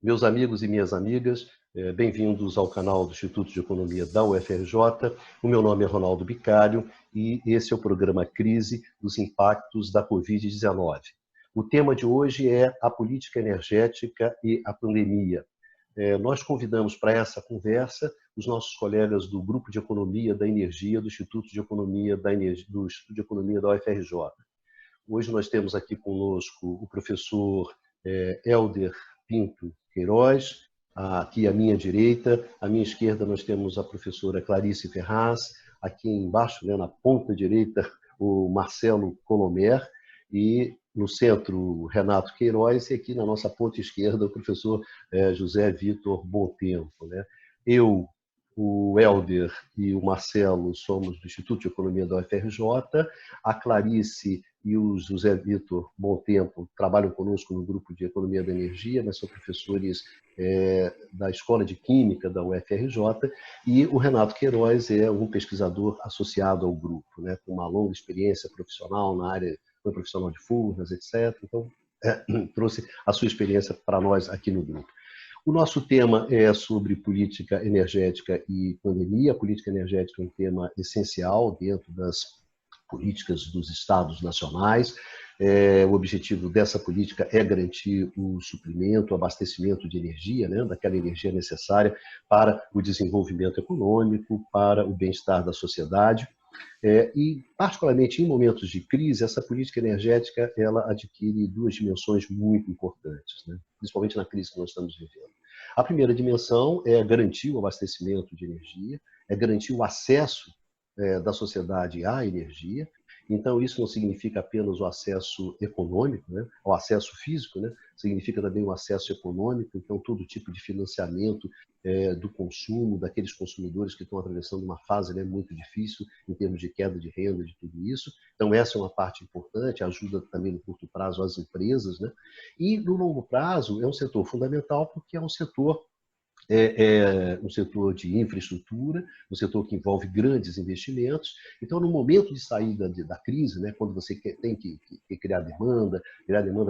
Meus amigos e minhas amigas, bem-vindos ao canal do Instituto de Economia da UFRJ. O meu nome é Ronaldo Bicário e esse é o programa Crise dos Impactos da Covid-19. O tema de hoje é a política energética e a pandemia. Nós convidamos para essa conversa os nossos colegas do Grupo de Economia da Energia do Instituto de Economia da UFRJ. Hoje nós temos aqui conosco o professor Hélder Pinto Queiroz, aqui à minha direita. À minha esquerda nós temos a professora Clarice Ferraz, aqui embaixo, na ponta direita, o Marcelo Colomer, e no centro o Renato Queiroz, e aqui na nossa ponta esquerda o professor José Vitor Bontempo. Eu, o Hélder e o Marcelo somos do Instituto de Economia da UFRJ, a Clarice e o José Vitor Bontempo trabalham conosco no Grupo de Economia da Energia, mas são professores da Escola de Química da UFRJ, e o Renato Queiroz é um pesquisador associado ao grupo, com uma longa experiência profissional na área, foi profissional de Furnas, etc. Então, trouxe a sua experiência para nós aqui no grupo. O nosso tema é sobre política energética e pandemia. A política energética é um tema essencial dentro das políticas dos estados nacionais. O objetivo dessa política é garantir o suprimento, o abastecimento de energia, daquela energia necessária para o desenvolvimento econômico, para o bem-estar da sociedade. E, particularmente em momentos de crise, essa política energética ela adquire duas dimensões muito importantes, principalmente na crise que nós estamos vivendo. A primeira dimensão é garantir o abastecimento de energia, é garantir o acesso da sociedade à energia. Então, isso não significa apenas o acesso econômico, o acesso físico, significa também o acesso econômico, então todo tipo de financiamento do consumo, daqueles consumidores que estão atravessando uma fase muito difícil em termos de queda de renda, de tudo isso. Então, essa é uma parte importante, ajuda também no curto prazo as empresas. E, no longo prazo, é um setor fundamental porque é um setor um setor de infraestrutura, um setor que envolve grandes investimentos. Então, no momento de saída da crise, quando você tem que criar demanda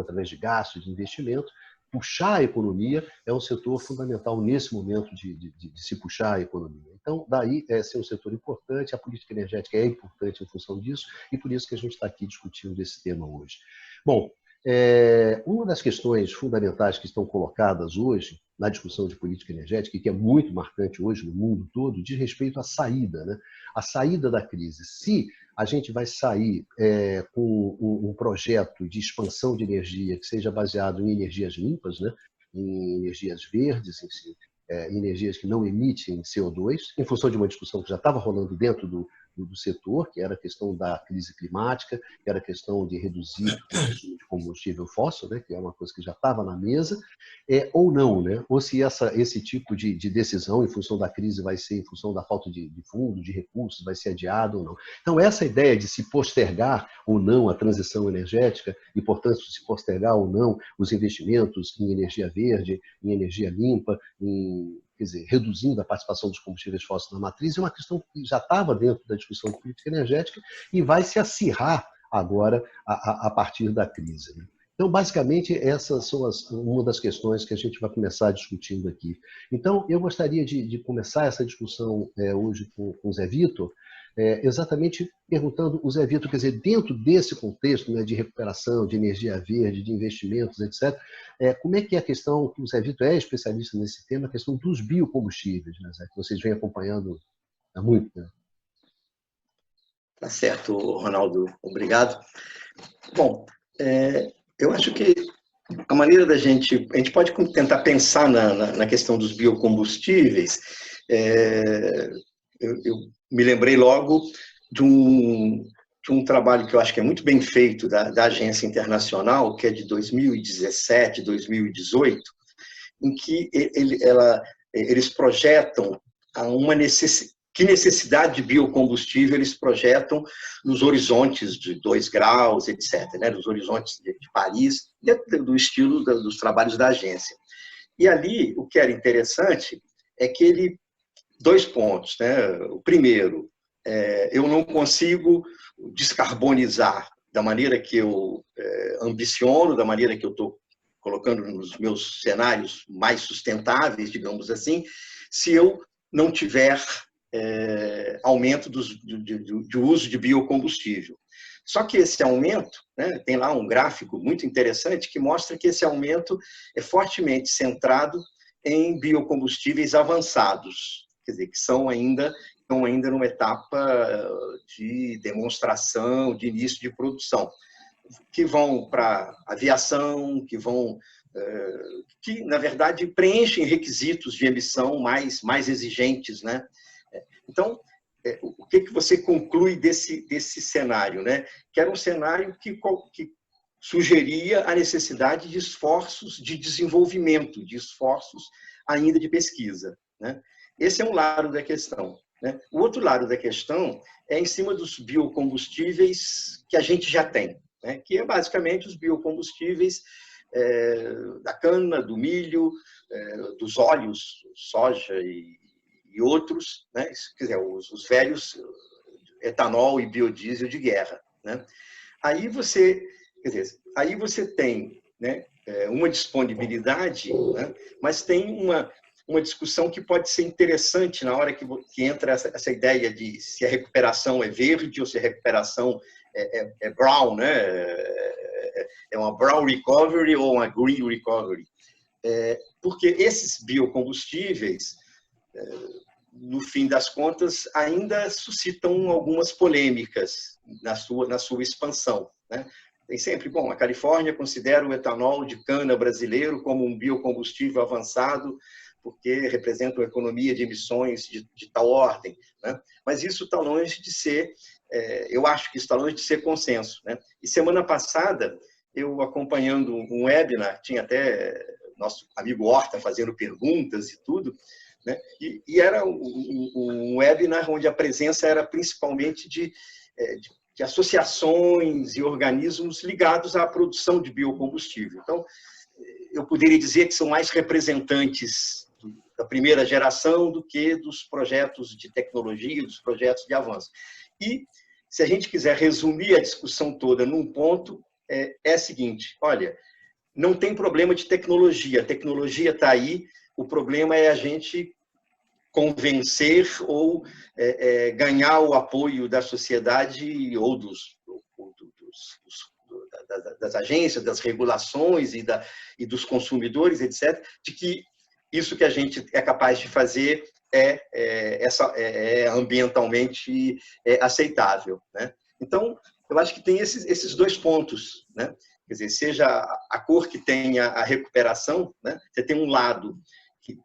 através de gastos, de investimento, puxar a economia é um setor fundamental nesse momento de se puxar a economia. Então, daí ser um setor importante, a política energética é importante em função disso, e por isso que a gente está aqui discutindo esse tema hoje. Bom, uma das questões fundamentais que estão colocadas hoje na discussão de política energética, e que é muito marcante hoje no mundo todo, diz respeito à saída, a saída da crise. Se a gente vai sair com um projeto de expansão de energia que seja baseado em energias limpas, em energias verdes, em energias que não emitem CO2, em função de uma discussão que já estava rolando dentro do setor, que era a questão da crise climática, que era a questão de reduzir o consumo de combustível fóssil, que é uma coisa que já estava na mesa, ou não, ou se esse tipo de decisão, em função da crise, vai ser em função da falta de fundo, de recursos, vai ser adiado ou não. Então, essa ideia de se postergar ou não a transição energética, e, portanto, se postergar ou não os investimentos em energia verde, em energia limpa, quer dizer, reduzindo a participação dos combustíveis fósseis na matriz, é uma questão que já estava dentro da discussão de política energética e vai se acirrar agora a partir da crise. Então, basicamente, essas são uma das questões que a gente vai começar discutindo aqui. Então, eu gostaria de começar essa discussão hoje com o Zé Vitor, exatamente perguntando o Zé Vitor, quer dizer, dentro desse contexto de recuperação, de energia verde, de investimentos, etc., como é que é a questão, que o Zé Vitor é especialista nesse tema, a questão dos biocombustíveis, Zé, que vocês vêm acompanhando há muito tempo. Tá certo, Ronaldo, obrigado. Bom, eu acho que a maneira a gente pode tentar pensar na questão dos biocombustíveis. Eu me lembrei logo de um trabalho que eu acho que é muito bem feito da Agência Internacional, que é de 2017, 2018, em que eles projetam que necessidade de biocombustível eles projetam nos horizontes de 2 graus, etc., nos horizontes de Paris, dentro do estilo dos trabalhos da agência. E ali, o que era interessante é que 2 pontos. O primeiro, eu não consigo descarbonizar da maneira que eu ambiciono, da maneira que eu estou colocando nos meus cenários mais sustentáveis, digamos assim, se eu não tiver aumento do uso de biocombustível. Só que esse aumento, né, tem lá um gráfico muito interessante que mostra que esse aumento é fortemente centrado em biocombustíveis avançados, quer dizer, que estão ainda numa etapa de demonstração, de início de produção, que vão para aviação, que, na verdade, preenchem requisitos de emissão mais exigentes, né? Então, o que você conclui desse cenário, né? Que era um cenário que sugeria a necessidade de esforços de desenvolvimento, de esforços ainda de pesquisa, né? Esse é um lado da questão, né? O outro lado da questão é em cima dos biocombustíveis que a gente já tem, né? Que é basicamente os biocombustíveis da cana, do milho, dos óleos, soja e outros, né? Quer dizer, os velhos etanol e biodiesel de guerra, né? Aí você tem, né, uma disponibilidade, né, mas tem uma discussão que pode ser interessante na hora que entra essa ideia de se a recuperação é verde ou se a recuperação é brown, né? É uma brown recovery ou uma green recovery. Porque esses biocombustíveis, no fim das contas, ainda suscitam algumas polêmicas na sua expansão, né? Tem sempre, a Califórnia considera o etanol de cana brasileiro como um biocombustível avançado, porque representa uma economia de emissões de tal ordem, né? Mas isso está longe de ser, eu acho que está longe de ser consenso, né? E semana passada, eu acompanhando um webinar, tinha até nosso amigo Horta fazendo perguntas e tudo, né? E era um webinar onde a presença era principalmente de associações e organismos ligados à produção de biocombustível. Então, eu poderia dizer que são mais representantes da primeira geração do que dos projetos de tecnologia, dos projetos de avanço. E, se a gente quiser resumir a discussão toda num ponto, é o seguinte: olha, não tem problema de tecnologia, a tecnologia está aí, o problema é a gente convencer ou ganhar o apoio da sociedade ou das agências, das regulações e dos consumidores, etc., de que isso que a gente é capaz de fazer é ambientalmente aceitável, né? Então, eu acho que tem esses dois pontos, né? Quer dizer, seja a cor que tenha a recuperação, né? Você tem um lado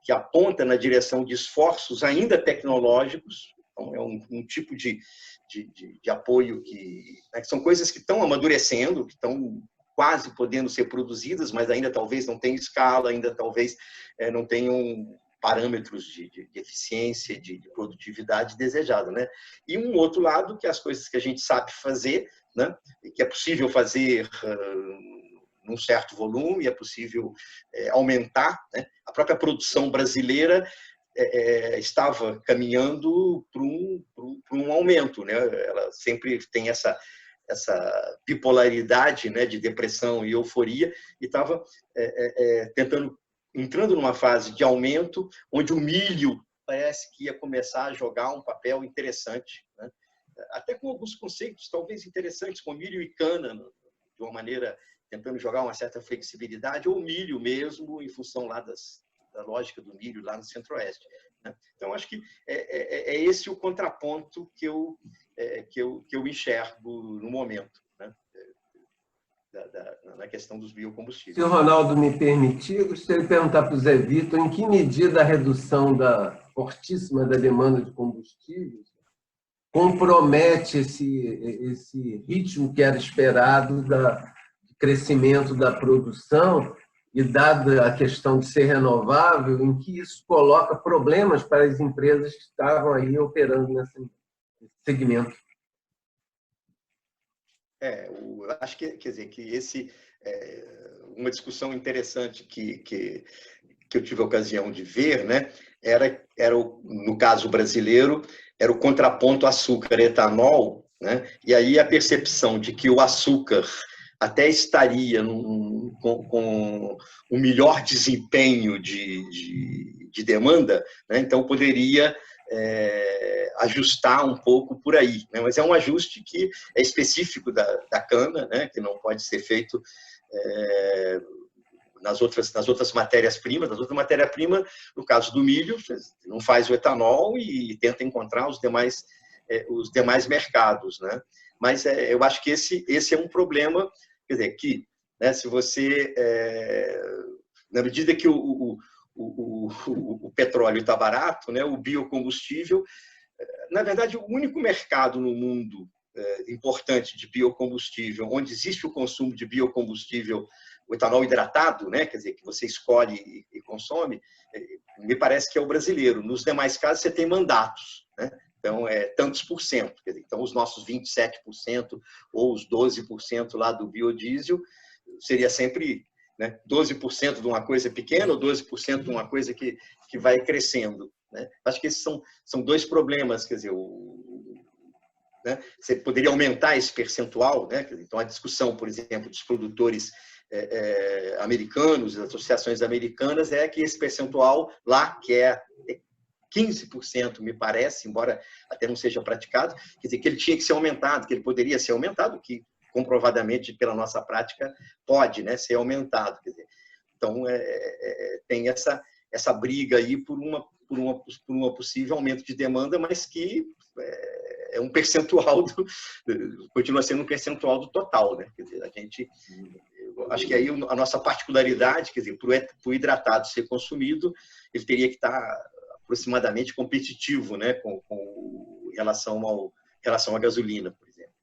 que aponta na direção de esforços ainda tecnológicos, então é um tipo de apoio né, que são coisas que estão amadurecendo, que estão quase podendo ser produzidas, mas ainda talvez não tenham escala, ainda talvez não tenham parâmetros de eficiência, de produtividade desejada, né? E um outro lado, que é as coisas que a gente sabe fazer, né? E que é possível fazer num certo volume, é possível aumentar, né? A própria produção brasileira estava caminhando para um aumento, né? Ela sempre tem essa bipolaridade, né, de depressão e euforia, e estava entrando numa fase de aumento, onde o milho parece que ia começar a jogar um papel interessante, né? Até com alguns conceitos talvez interessantes, com milho e cana, de uma maneira tentando jogar uma certa flexibilidade, ou milho mesmo, em função lá da lógica do milho lá no Centro-Oeste, né? Então, acho que é esse o contraponto que eu enxergo no momento, né? Na questão dos biocombustíveis. Se o Ronaldo me permitir, gostaria de perguntar para o Zé Vitor em que medida a redução fortíssima da demanda de combustíveis compromete esse ritmo que era esperado de crescimento da produção, e dada a questão de ser renovável, em que isso coloca problemas para as empresas que estavam aí operando nesse segmento. Eu acho que, quer dizer, que uma discussão interessante que eu tive a ocasião de ver, né, no caso brasileiro, era o contraponto açúcar-etanol, né, e aí a percepção de que o açúcar até estaria com um melhor desempenho de demanda, né? Então poderia ajustar um pouco por aí, né? Mas é um ajuste que é específico da cana, né? Que não pode ser feito nas outras matérias-primas. Nas outras matérias-primas, no caso do milho, não faz o etanol e tenta encontrar os demais mercados, né? Mas eu acho que esse é um problema, quer dizer, que, né, se você, na medida que o petróleo está barato, né, o biocombustível, na verdade, o único mercado no mundo importante de biocombustível, onde existe o consumo de biocombustível, o etanol hidratado, né, quer dizer, que você escolhe e consome, me parece que é o brasileiro. Nos demais casos, você tem mandatos, né? Então, tantos por cento. Quer dizer, então, os nossos 27% ou os 12% lá do biodiesel seria sempre, né, 12% de uma coisa pequena ou 12% de uma coisa que vai crescendo, né? Acho que esses são dois problemas. Quer dizer, né, você poderia aumentar esse percentual, né? Então, a discussão, por exemplo, dos produtores americanos, das associações americanas, é que esse percentual lá, que é 15%, me parece, embora até não seja praticado, quer dizer, que ele tinha que ser aumentado, que ele poderia ser aumentado, que comprovadamente, pela nossa prática, pode, né, ser aumentado. Quer dizer, então, tem essa briga aí por uma possível aumento de demanda, mas que é um percentual, continua sendo um percentual do total, né? Quer dizer, acho que aí a nossa particularidade, quer dizer, para o hidratado ser consumido, ele teria que estar aproximadamente competitivo, né, em relação à gasolina, por exemplo.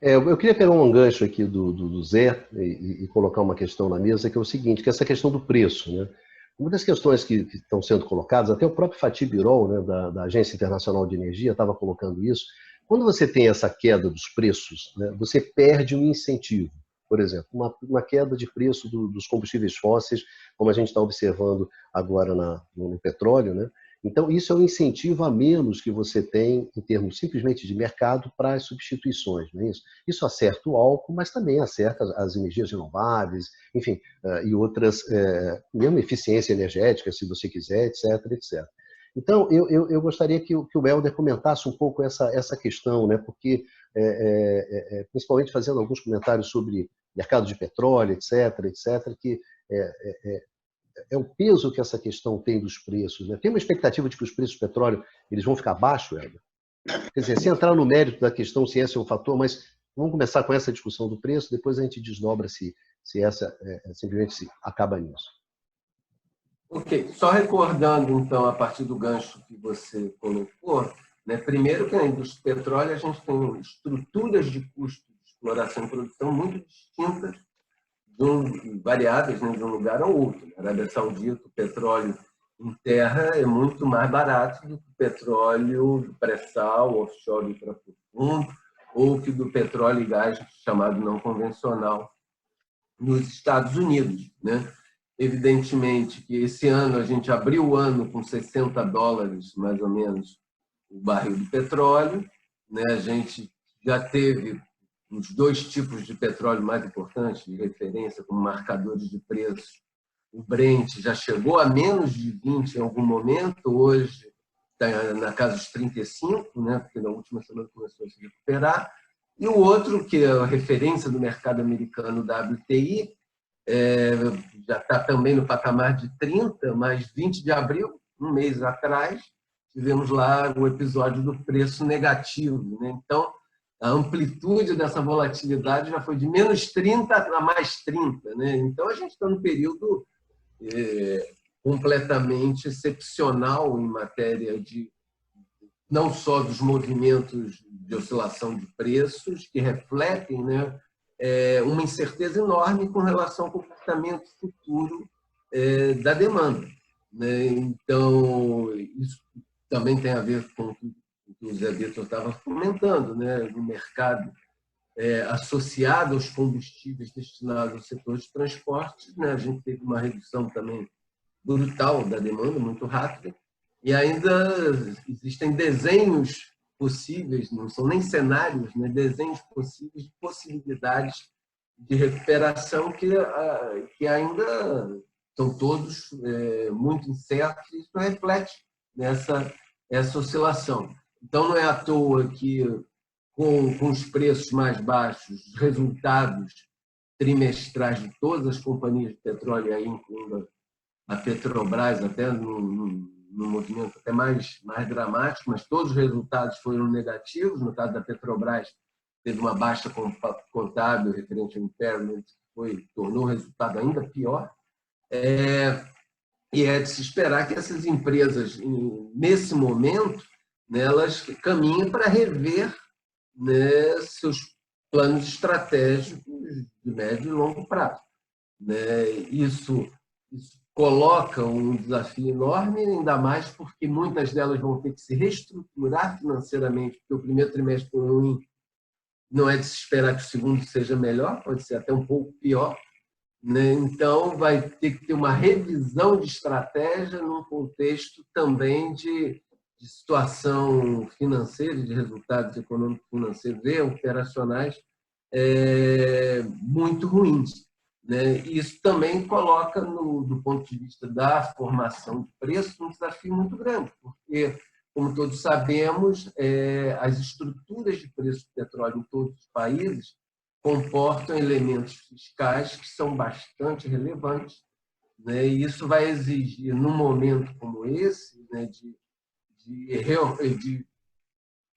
Eu queria pegar um gancho aqui do Zé e colocar uma questão na mesa, que é o seguinte, que é essa questão do preço, né? Uma das questões que estão sendo colocadas, até o próprio Fatih Birol, né, da Agência Internacional de Energia, estava colocando isso. Quando você tem essa queda dos preços, né, você perde um incentivo. Por exemplo, uma queda de preço dos combustíveis fósseis, como a gente está observando agora no petróleo, né? Então, isso é um incentivo a menos que você tem, em termos simplesmente de mercado, para as substituições. Não é isso? Isso acerta o álcool, mas também acerta as energias renováveis, enfim, e outras, mesmo eficiência energética, se você quiser, etc, etc. Então, eu gostaria que o Helder comentasse um pouco essa questão, né? Porque, principalmente fazendo alguns comentários sobre mercado de petróleo, etc, etc, que é o peso que essa questão tem dos preços, né? Tem uma expectativa de que os preços do petróleo eles vão ficar baixos, Helder? Quer dizer, sem entrar no mérito da questão se esse é um fator, mas vamos começar com essa discussão do preço, depois a gente desdobra se essa simplesmente se acaba nisso. Ok, só recordando, então, a partir do gancho que você colocou, né? Primeiro que na indústria do petróleo a gente tem estruturas de custo de exploração e produção muito distintas, variadas, né, de um lugar ao outro. Na Arábia Saudita, o petróleo em terra é muito mais barato do que o petróleo pré-sal, offshore ultraprofundo, ou que do petróleo e gás chamado não convencional nos Estados Unidos, né? Evidentemente que esse ano a gente abriu o ano com $60, mais ou menos, o barril de petróleo, né? A gente já teve os dois tipos de petróleo mais importantes de referência como marcadores de preço. O Brent já chegou a menos de 20 em algum momento, hoje está na casa dos 35, né? Porque na última semana começou a se recuperar. E o outro, que é a referência do mercado americano, WTI, já está também no patamar de 30, mas 20 de abril, um mês atrás, tivemos lá o episódio do preço negativo, né? Então, a amplitude dessa volatilidade já foi de menos 30 a mais 30, né? Então, a gente está num período completamente excepcional em matéria de não só dos movimentos de oscilação de preços, que refletem, né, uma incerteza enorme com relação ao comportamento futuro da demanda, né? Então, isso também tem a ver com o que o Zé Vitor estava comentando, né? No mercado associado aos combustíveis destinados ao setor de transportes, né? A gente teve uma redução também brutal da demanda, muito rápida, e ainda existem desenhos possíveis, não são nem cenários, né? Desenhos possíveis de possibilidades de recuperação que ainda são todos muito incertos, e isso reflete essa oscilação. Então, não é à toa que, com os preços mais baixos, os resultados trimestrais de todas as companhias de petróleo, aí incluindo a Petrobras, até no movimento até mais dramático, mas todos os resultados foram negativos. No caso da Petrobras, teve uma baixa contábil referente ao impairment, que tornou o resultado ainda pior. E é de se esperar que essas empresas, nesse momento, elas caminhem para rever, né, seus planos estratégicos de médio e longo prazo. Isso coloca um desafio enorme, ainda mais porque muitas delas vão ter que se reestruturar financeiramente, porque o primeiro trimestre foi ruim, não é de se esperar que o segundo seja melhor, pode ser até um pouco pior. Então, vai ter que ter uma revisão de estratégia num contexto também de situação financeira, de resultados econômicos financeiros e operacionais muito ruins. Isso também coloca, do ponto de vista da formação de preços, um desafio muito grande, porque, como todos sabemos, as estruturas de preço do petróleo em todos os países comportam elementos fiscais que são bastante relevantes, e isso vai exigir, num momento como esse,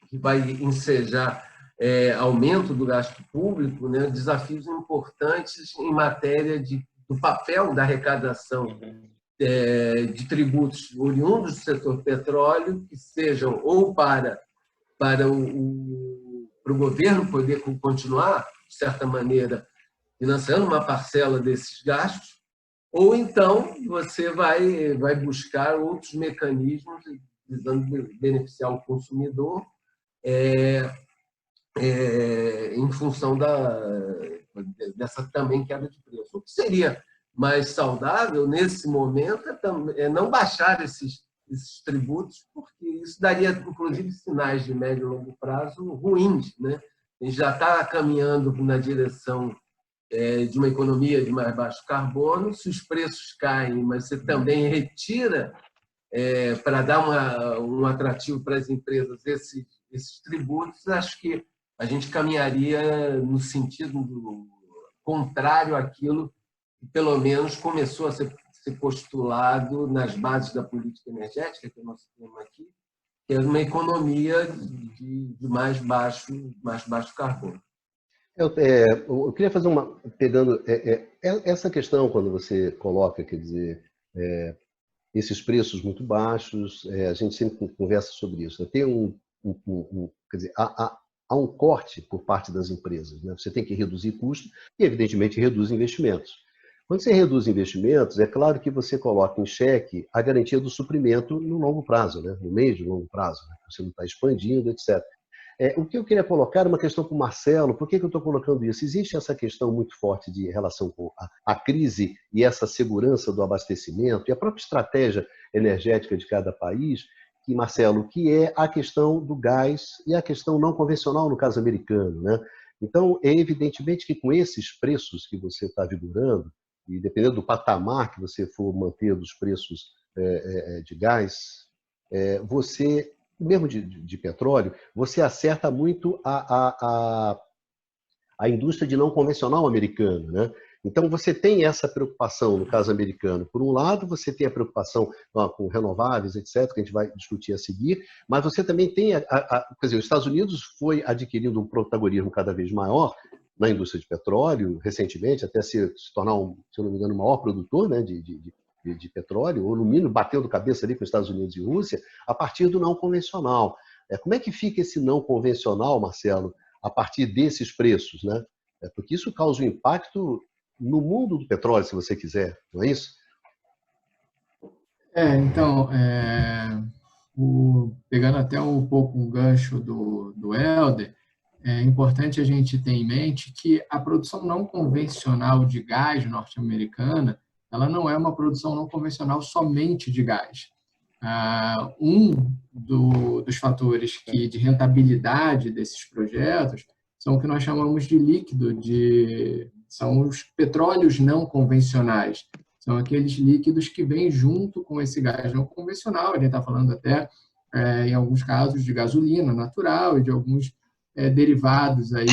que vai ensejar aumento do gasto público, desafios importantes em matéria do papel da arrecadação de tributos oriundos do setor petróleo, que sejam ou para o governo poder continuar, de certa maneira, financiando uma parcela desses gastos, ou então você vai buscar outros mecanismos visando beneficiar o consumidor em função dessa também queda de preço. O que seria mais saudável nesse momento é não baixar esses tributos, porque isso daria, inclusive, sinais de médio e longo prazo ruins. A gente já está caminhando na direção de uma economia de mais baixo carbono. Se os preços caem, mas você também retira, para dar um atrativo para as empresas, esses tributos, acho que a gente caminharia no sentido contrário àquilo que, pelo menos, começou a ser postulado nas bases da política energética, que é o nosso tema aqui, que é uma economia de mais baixo carbono. Eu queria fazer pegando essa questão, quando você coloca, quer dizer, esses preços muito baixos, a gente sempre conversa sobre isso. Tem quer dizer, há um corte por parte das empresas. Você tem que reduzir custos e, evidentemente, reduz investimentos. Quando você reduz investimentos, é claro que você coloca em xeque a garantia do suprimento no longo prazo, no médio e longo prazo. Você não está expandindo, etc. O que eu queria colocar é uma questão para o Marcelo. Por que eu estou colocando isso? Existe essa questão muito forte de relação com a crise e essa segurança do abastecimento e a própria estratégia energética de cada país, Marcelo, que é a questão do gás e a questão não convencional no caso americano. Então, é evidentemente que com esses preços que você está vigorando, e dependendo do patamar que você for manter dos preços de gás, você, mesmo de petróleo, você acerta muito a indústria de não convencional americana. Então, você tem essa preocupação no caso americano. Por um lado, você tem a preocupação com renováveis, etc., que a gente vai discutir a seguir, mas você também tem, quer dizer, os Estados Unidos foi adquirindo um protagonismo cada vez maior na indústria de petróleo, recentemente, até se tornar, se eu não me engano, o maior produtor de petróleo, ou no mínimo batendo cabeça ali com os Estados Unidos e Rússia, a partir do não convencional. Como é que fica esse não convencional, Marcelo, a partir desses preços? Porque isso causa um impacto no mundo do petróleo, se você quiser, não é isso? Então, pegando até um pouco o gancho do Helder, é importante a gente ter em mente que a produção não convencional de gás norte-americana, ela não é uma produção não convencional somente de gás. Dos fatores de rentabilidade desses projetos são o que nós chamamos de líquido de são os petróleos não convencionais. São aqueles líquidos que vêm junto com esse gás não convencional. A gente está falando até, em alguns casos, de gasolina natural e de alguns derivados aí,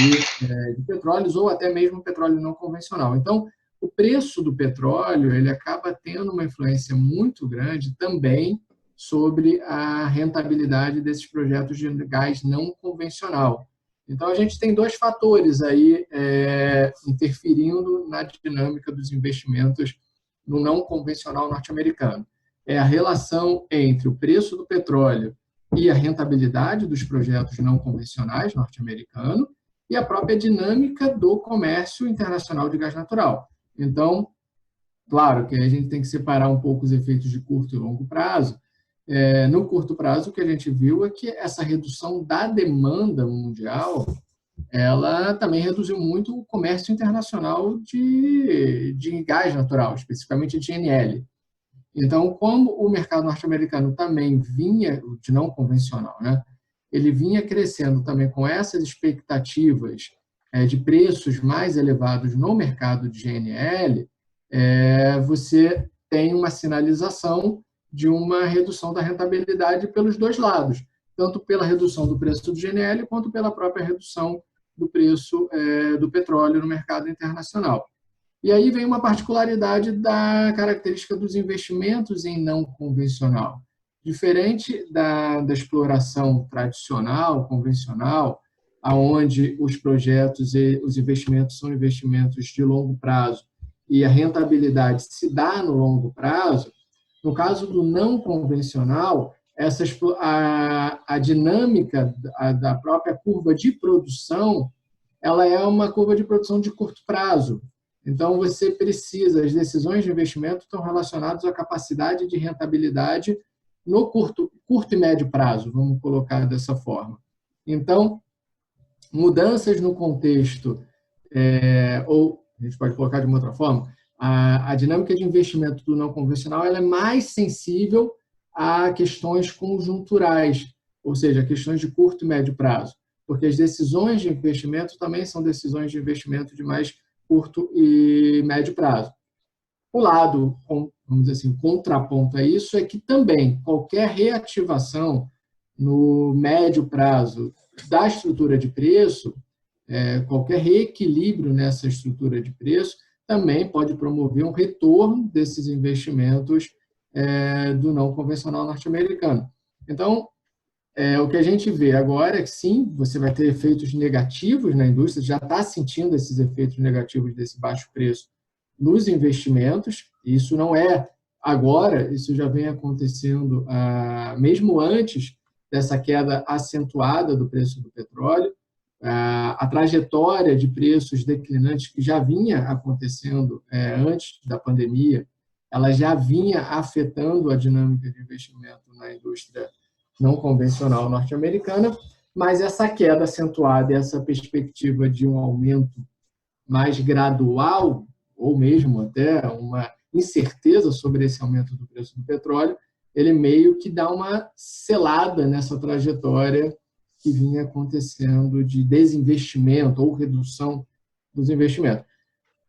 de petróleos ou até mesmo petróleo não convencional. Então, o preço do petróleo ele acaba tendo uma influência muito grande também sobre a rentabilidade desses projetos de gás não convencional. Então, a gente tem dois fatores aí interferindo na dinâmica dos investimentos no não convencional norte-americano. É a relação entre o preço do petróleo e a rentabilidade dos projetos não convencionais norte-americanos e a própria dinâmica do comércio internacional de gás natural. Então, claro que a gente tem que separar um pouco os efeitos de curto e longo prazo. No curto prazo, o que a gente viu é que essa redução da demanda mundial, ela também reduziu muito o comércio internacional de gás natural, especificamente de GNL. Então, como o mercado norte-americano também vinha, de não convencional, né? Ele vinha crescendo também com essas expectativas de preços mais elevados no mercado de GNL, você tem uma sinalização de uma redução da rentabilidade pelos dois lados, tanto pela redução do preço do GNL quanto pela própria redução do preço do petróleo no mercado internacional. E aí vem uma particularidade da característica dos investimentos em não convencional. Diferente da exploração tradicional, convencional, onde os projetos e os investimentos são investimentos de longo prazo e a rentabilidade se dá no longo prazo, no caso do não convencional, a dinâmica da própria curva de produção, ela é uma curva de produção de curto prazo. Então, você precisa, as decisões de investimento estão relacionadas à capacidade de rentabilidade no curto e médio prazo, vamos colocar dessa forma. Então, mudanças no contexto, ou a gente pode colocar de uma outra forma, a dinâmica de investimento do não convencional ela é mais sensível a questões conjunturais, ou seja, questões de curto e médio prazo, porque as decisões de investimento também são decisões de investimento de mais curto e médio prazo. O lado, vamos dizer assim, contraponto a isso é que também qualquer reativação no médio prazo da estrutura de preço, qualquer reequilíbrio nessa estrutura de preço, também pode promover um retorno desses investimentos do não convencional norte-americano. Então, o que a gente vê agora é que, sim, você vai ter efeitos negativos na indústria, já está sentindo esses efeitos negativos desse baixo preço nos investimentos. Isso não é agora, isso já vem acontecendo mesmo antes dessa queda acentuada do preço do petróleo. A trajetória de preços declinantes que já vinha acontecendo antes da pandemia, ela já vinha afetando a dinâmica de investimento na indústria não convencional norte-americana, mas essa queda acentuada e essa perspectiva de um aumento mais gradual, ou mesmo até uma incerteza sobre esse aumento do preço do petróleo, ele meio que dá uma selada nessa trajetória que vinha acontecendo de desinvestimento ou redução dos investimentos.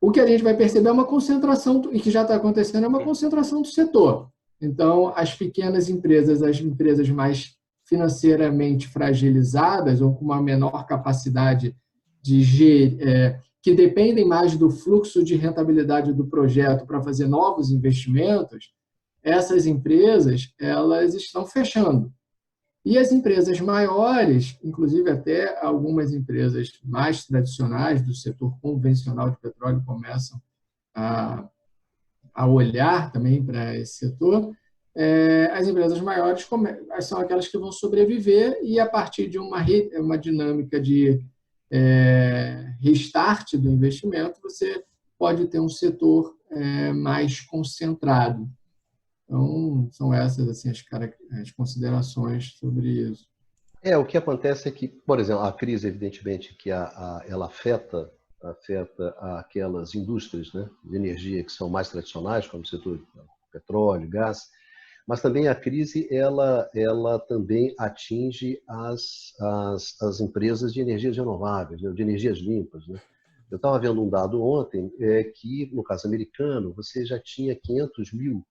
O que a gente vai perceber é uma concentração, e que já está acontecendo, é uma concentração do setor. Então, as pequenas empresas, as empresas mais financeiramente fragilizadas ou com uma menor capacidade de gerir, que dependem mais do fluxo de rentabilidade do projeto para fazer novos investimentos, essas empresas elas estão fechando. E as empresas maiores, inclusive até algumas empresas mais tradicionais do setor convencional de petróleo começam a olhar também para esse setor, as empresas maiores são aquelas que vão sobreviver e, a partir de uma dinâmica de restart do investimento, você pode ter um setor mais concentrado. Então, são essas assim, as considerações sobre isso. O que acontece é que, por exemplo, a crise, evidentemente, que ela afeta aquelas indústrias, né, de energia que são mais tradicionais, como o setor de petróleo, gás, mas também a crise ela também atinge as empresas de energias renováveis, né, de energias limpas, né? Eu estava vendo um dado ontem que, no caso americano, você já tinha 500 mil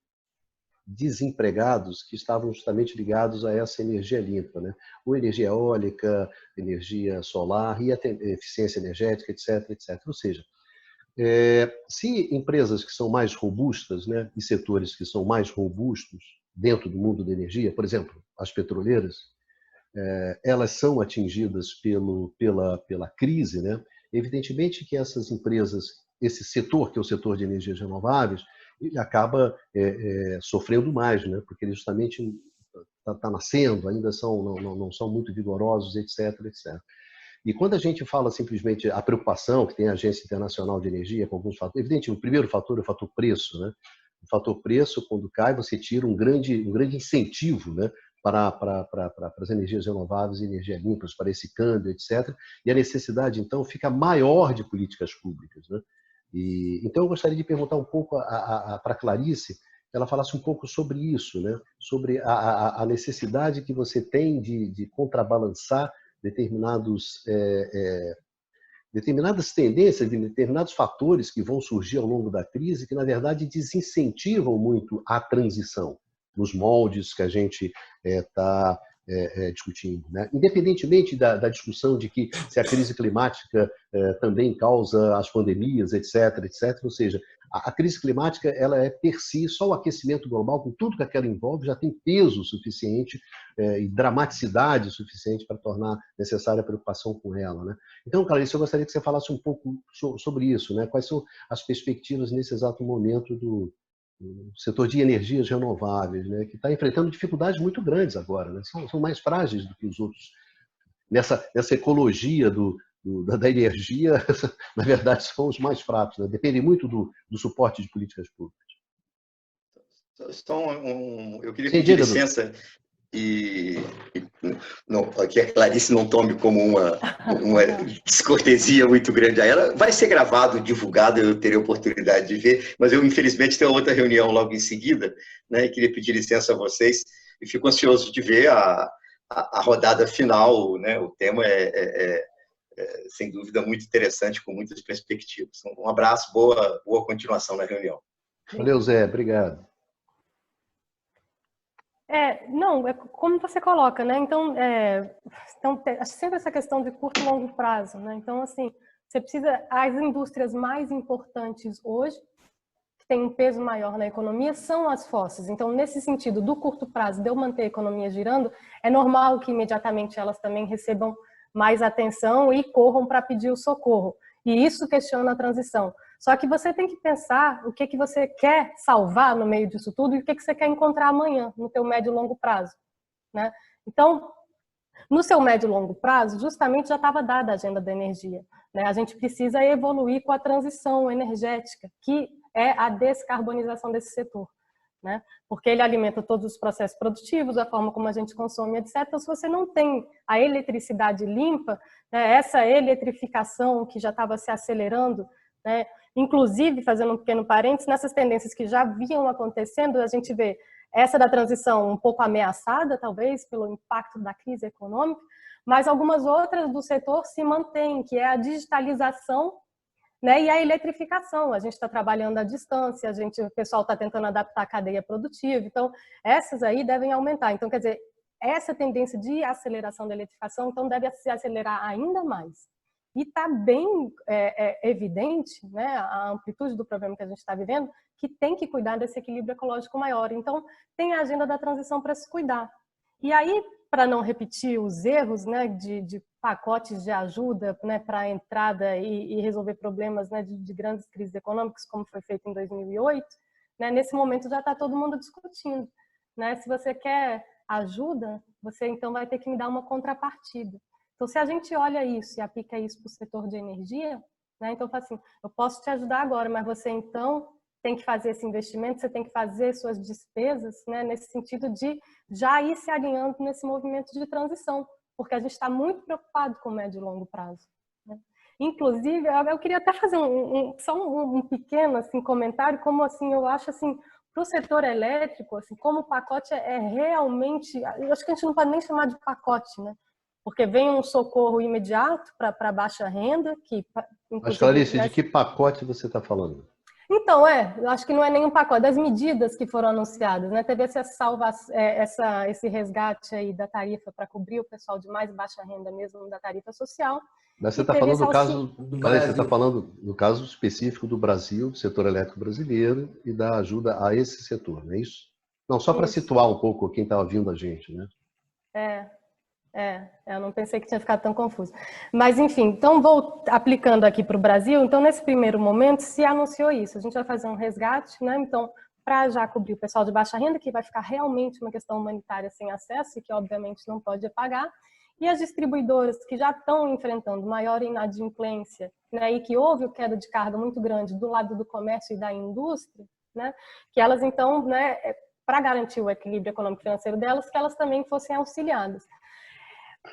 desempregados que estavam justamente ligados a essa energia limpa, né? Ou energia eólica, energia solar e eficiência energética, etc, etc. Ou seja, se empresas que são mais robustas, né, e setores que são mais robustos dentro do mundo da energia, por exemplo, as petroleiras, elas são atingidas pela crise, né? Evidentemente que essas empresas, esse setor, que é o setor de energias renováveis, ele acaba sofrendo mais, né? Porque ele justamente está nascendo, ainda não são muito vigorosos, etc, etc. E quando a gente fala simplesmente a preocupação que tem a Agência Internacional de Energia com alguns fatores, evidente, o primeiro fator é o fator preço, né? O fator preço, quando cai, você tira um grande incentivo, né, para as energias renováveis e energias limpas, para esse câmbio, etc. E a necessidade, então, fica maior de políticas públicas, né? Então, eu gostaria de perguntar um pouco para a Clarice, que ela falasse um pouco sobre isso, né? Sobre a necessidade que você tem de contrabalançar determinadas tendências, determinados fatores que vão surgir ao longo da crise, que, na verdade, desincentivam muito a transição nos moldes que a gente está discutindo, né? Independentemente da discussão de que se a crise climática também causa as pandemias, etc, etc, ou seja, a crise climática, ela é per si, só o aquecimento global, com tudo que ela envolve, já tem peso suficiente e dramaticidade suficiente para tornar necessária a preocupação com ela, né? Então, Clarice, eu gostaria que você falasse um pouco sobre isso, né? Quais são as perspectivas nesse exato momento do setor de energias renováveis, né? Que está enfrentando dificuldades muito grandes agora, né? São mais frágeis do que os outros. Nessa ecologia da energia, na verdade, são os mais fracos, né? Dependem muito do suporte de políticas públicas. Eu queria pedir licença não, que a Clarice não tome como uma descortesia muito grande a ela. Vai ser gravado, divulgado, eu terei a oportunidade de ver, mas eu, infelizmente, tenho outra reunião logo em seguida, né, e queria pedir licença a vocês, e fico ansioso de ver a rodada final, né? O tema sem dúvida, muito interessante, com muitas perspectivas. Um abraço, boa continuação na reunião. Valeu, Zé, obrigado. Não, é como você coloca, né? Então, sempre essa questão de curto e longo prazo, né? Então, assim, você precisa, as indústrias mais importantes hoje, que têm um peso maior na economia, são as fósseis. Então, nesse sentido, do curto prazo, de eu manter a economia girando, é normal que imediatamente elas também recebam mais atenção e corram para pedir o socorro. E isso questiona a transição. Só que você tem que pensar o que você quer salvar no meio disso tudo e o que você quer encontrar amanhã, no teu médio e longo prazo, né? Então, no seu médio e longo prazo, justamente já estava dada a agenda da energia, né? A gente precisa evoluir com a transição energética, que é a descarbonização desse setor, né? Porque ele alimenta todos os processos produtivos, a forma como a gente consome, etc. Então, se você não tem a eletricidade limpa, né, essa eletrificação que já estava se acelerando, né, inclusive, fazendo um pequeno parênteses, nessas tendências que já vinham acontecendo, a gente vê essa da transição um pouco ameaçada, talvez, pelo impacto da crise econômica, mas algumas outras do setor se mantêm, que é a digitalização, né, e a eletrificação. A gente está trabalhando à distância, o pessoal está tentando adaptar a cadeia produtiva, então essas aí devem aumentar. Então, quer dizer, essa tendência de aceleração da eletrificação, então, deve se acelerar ainda mais. E está bem evidente, né, a amplitude do problema que a gente está vivendo, que tem que cuidar desse equilíbrio ecológico maior. Então, tem a agenda da transição para se cuidar. E aí, para não repetir os erros, né, de pacotes de ajuda, né, para a entrada e resolver problemas, né, de grandes crises econômicas, como foi feito em 2008, né, nesse momento já está todo mundo discutindo, né? Se você quer ajuda, você então vai ter que me dar uma contrapartida. Então, se a gente olha isso e aplica isso para o setor de energia, né, então fala assim, eu posso te ajudar agora, mas você então tem que fazer esse investimento, você tem que fazer suas despesas, né, nesse sentido de já ir se alinhando nesse movimento de transição, porque a gente está muito preocupado com o médio e longo prazo, né? Inclusive, eu queria até fazer só um pequeno assim, comentário, como assim, eu acho assim, para o setor elétrico, assim, como o pacote é realmente, eu acho que a gente não pode nem chamar de pacote, né? porque vem um socorro imediato para baixa renda, que Mas, Clarice, de que pacote você está falando? Então, eu acho que não é nenhum pacote, das medidas que foram anunciadas, né? Teve esse resgate aí da tarifa para cobrir o pessoal de mais baixa renda mesmo da tarifa social. Mas você está falando do caso do Brasil. Você está falando do caso específico do Brasil, do setor elétrico brasileiro e da ajuda a esse setor, não é isso? Não, só para situar um pouco quem está ouvindo a gente, né? Eu não pensei que tinha ficado tão confuso. Mas, enfim, então, vou aplicando aqui para o Brasil, então, nesse primeiro momento, se anunciou isso. A gente vai fazer um resgate, né? Então, para já cobrir o pessoal de baixa renda, que vai ficar realmente uma questão humanitária sem acesso e que, obviamente, não pode pagar. E as distribuidoras que já estão enfrentando maior inadimplência, né? E que houve queda de carga muito grande do lado do comércio e da indústria, né? Que elas, então, né, para garantir o equilíbrio econômico e financeiro delas, que elas também fossem auxiliadas.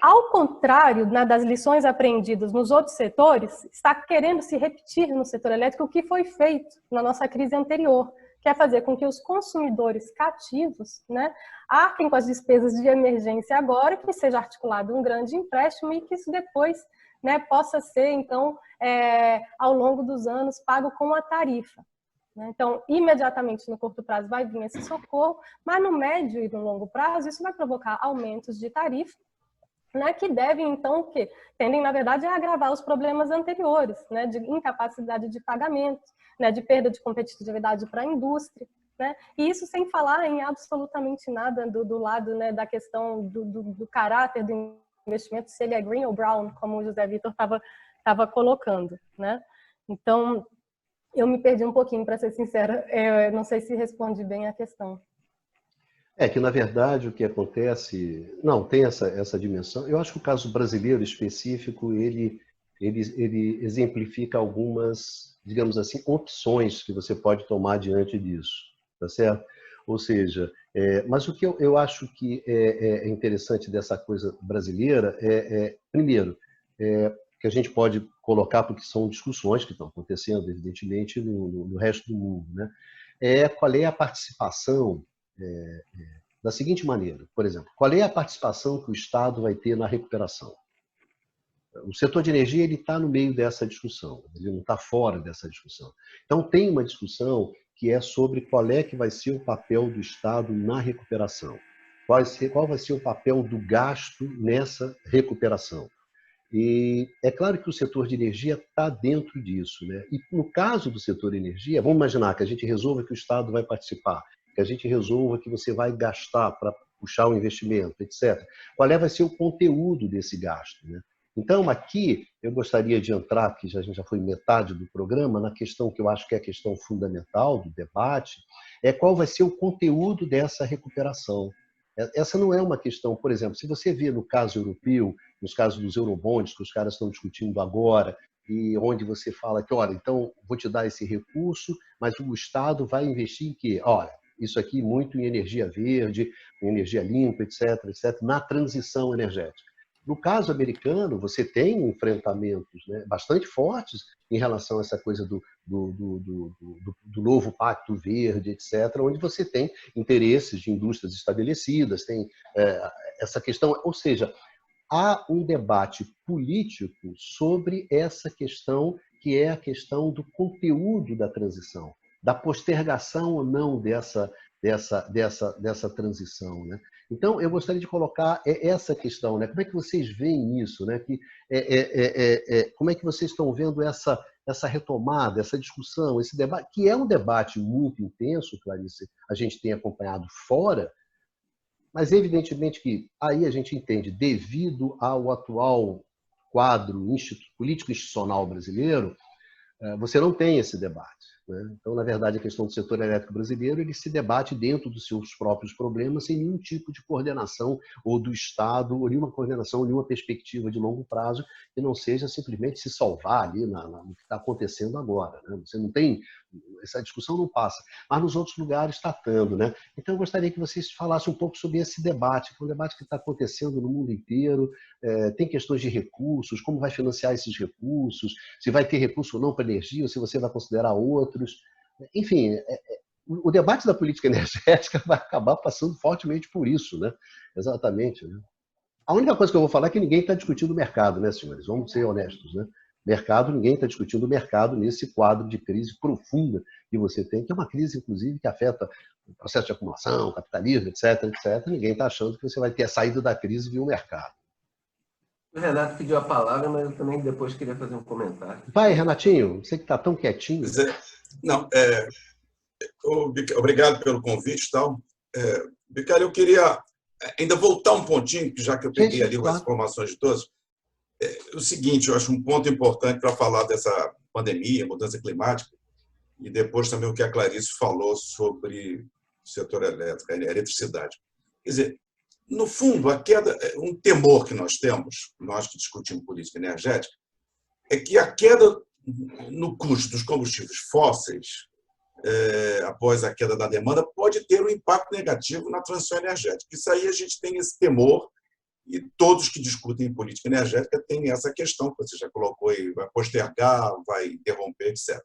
Ao contrário, né, das lições aprendidas nos outros setores, está querendo se repetir no setor elétrico o que foi feito na nossa crise anterior, que é fazer com que os consumidores cativos, né, arquem com as despesas de emergência agora, que seja articulado um grande empréstimo e que isso depois, né, possa ser, então, ao longo dos anos, pago com a tarifa. Então, imediatamente no curto prazo vai vir esse socorro, mas no médio e no longo prazo isso vai provocar aumentos de tarifa, né, que devem, então, tendem, na verdade, a agravar os problemas anteriores, né, de incapacidade de pagamento, né, de perda de competitividade para a indústria, né, e isso sem falar em absolutamente nada do lado, né, da questão do caráter do investimento, se ele é green ou brown, como o José Vitor estava colocando, né. Então, eu me perdi um pouquinho, para ser sincera, não sei se responde bem a questão. Que, na verdade, o que acontece... Não, tem essa dimensão. Eu acho que o caso brasileiro específico, ele exemplifica algumas, digamos assim, opções que você pode tomar diante disso, tá certo? Ou seja, mas o que eu acho que é interessante dessa coisa brasileira primeiro, que a gente pode colocar, porque são discussões que estão acontecendo, evidentemente, no resto do mundo, né? Qual é a participação... da seguinte maneira, por exemplo, qual é a participação que o Estado vai ter na recuperação? O setor de energia está no meio dessa discussão, ele não está fora dessa discussão. Então, tem uma discussão que é sobre qual é que vai ser o papel do Estado na recuperação. Qual vai ser o papel do gasto nessa recuperação? E é claro que o setor de energia está dentro disso, né? E no caso do setor de energia, vamos imaginar que a gente resolva que o Estado vai participar, que a gente resolva que você vai gastar para puxar o investimento, etc. Qual vai ser o conteúdo desse gasto, né? Então, aqui, eu gostaria de entrar, que a gente já foi metade do programa, na questão que eu acho que é a questão fundamental do debate, qual vai ser o conteúdo dessa recuperação. Essa não é uma questão, por exemplo, se você vê no caso europeu, nos casos dos eurobonds, que os caras estão discutindo agora, e onde você fala que, olha, então vou te dar esse recurso, mas o Estado vai investir em quê? Olha, isso aqui muito em energia verde, em energia limpa, etc., etc., na transição energética. No caso americano, você tem enfrentamentos, né, bastante fortes em relação a essa coisa do novo Pacto Verde, etc., onde você tem interesses de indústrias estabelecidas, tem essa questão, ou seja, há um debate político sobre essa questão, que é a questão do conteúdo da transição, da postergação ou não dessa transição, né? Então, eu gostaria de colocar essa questão, né? Como é que vocês veem isso, né? Como é que vocês estão vendo essa retomada, essa discussão, esse debate, que é um debate muito intenso, Clarice, a gente tem acompanhado fora, mas evidentemente que aí a gente entende, devido ao atual quadro político-institucional brasileiro, você não tem esse debate, né? Então, na verdade, a questão do setor elétrico brasileiro, ele se debate dentro dos seus próprios problemas, sem nenhum tipo de coordenação ou do Estado, ou nenhuma coordenação, ou nenhuma perspectiva de longo prazo, que não seja simplesmente se salvar ali no que está acontecendo agora, né? Você não tem, essa discussão não passa, mas nos outros lugares está tendo, né? Então, eu gostaria que vocês falassem um pouco sobre esse debate, que é um debate que está acontecendo no mundo inteiro, tem questões de recursos, como vai financiar esses recursos, se vai ter recurso ou não para energia, ou se você vai considerar outros. Enfim, o debate da política energética vai acabar passando fortemente por isso, né? Exatamente, né? A única coisa que eu vou falar é que ninguém está discutindo o mercado, né, senhores? Vamos ser honestos, né? Mercado, ninguém está discutindo o mercado nesse quadro de crise profunda que você tem, que é uma crise, inclusive, que afeta o processo de acumulação, o capitalismo, etc, etc. Ninguém está achando que você vai ter saído da crise via o mercado. O Renato pediu a palavra, mas eu também depois queria fazer um comentário. Vai, Renatinho, você que está tão quietinho. Não, obrigado pelo convite e tal. Bicalho, eu queria ainda voltar um pontinho, já que eu peguei ali as informações de todos. O seguinte, eu acho um ponto importante para falar dessa pandemia, mudança climática, e depois também o que a Clarice falou sobre o setor elétrico, a eletricidade. Quer dizer, no fundo, a queda, um temor que nós temos, nós que discutimos política energética, é que a queda no custo dos combustíveis fósseis, após a queda da demanda, pode ter um impacto negativo na transição energética. Isso aí a gente tem esse temor, e todos que discutem política energética têm essa questão que você já colocou aí, vai postergar, vai interromper, etc.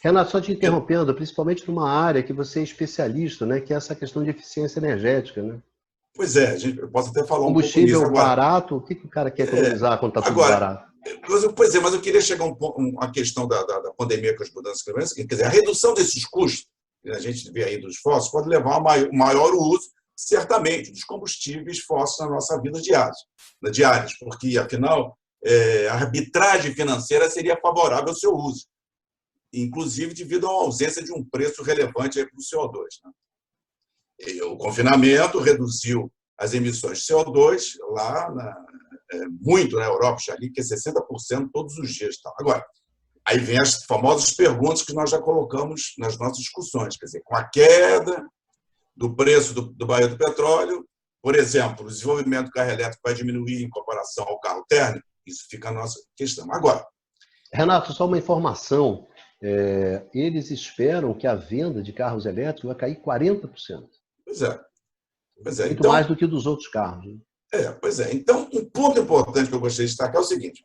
Renato, só te interrompendo, principalmente numa área que você é especialista, né, que é essa questão de eficiência energética, né? Pois é, eu posso até falar um pouco disso. Combustível barato, o que o cara quer economizar quando está tudo barato? Pois é, mas eu queria chegar a questão da pandemia com as mudanças climáticas, quer dizer, a redução desses custos, que a gente vê aí dos fósseis, pode levar a maior uso, certamente, dos combustíveis fósseis na nossa vida diárias, porque, afinal, a arbitragem financeira seria favorável ao seu uso, inclusive devido à ausência de um preço relevante para o CO2. Né? O confinamento reduziu as emissões de CO2 lá muito na Europa, ali, que é 60% todos os dias. Agora, aí vem as famosas perguntas que nós já colocamos nas nossas discussões, quer dizer, com a queda do preço do barril do petróleo, por exemplo, o desenvolvimento do carro elétrico vai diminuir em comparação ao carro térmico, isso fica a nossa questão. Agora, Renato, só uma informação, eles esperam que a venda de carros elétricos vai cair 40%. Pois é. Muito então, mais do que dos outros carros. Né? Pois é. Então, um ponto importante que eu gostaria de destacar é o seguinte.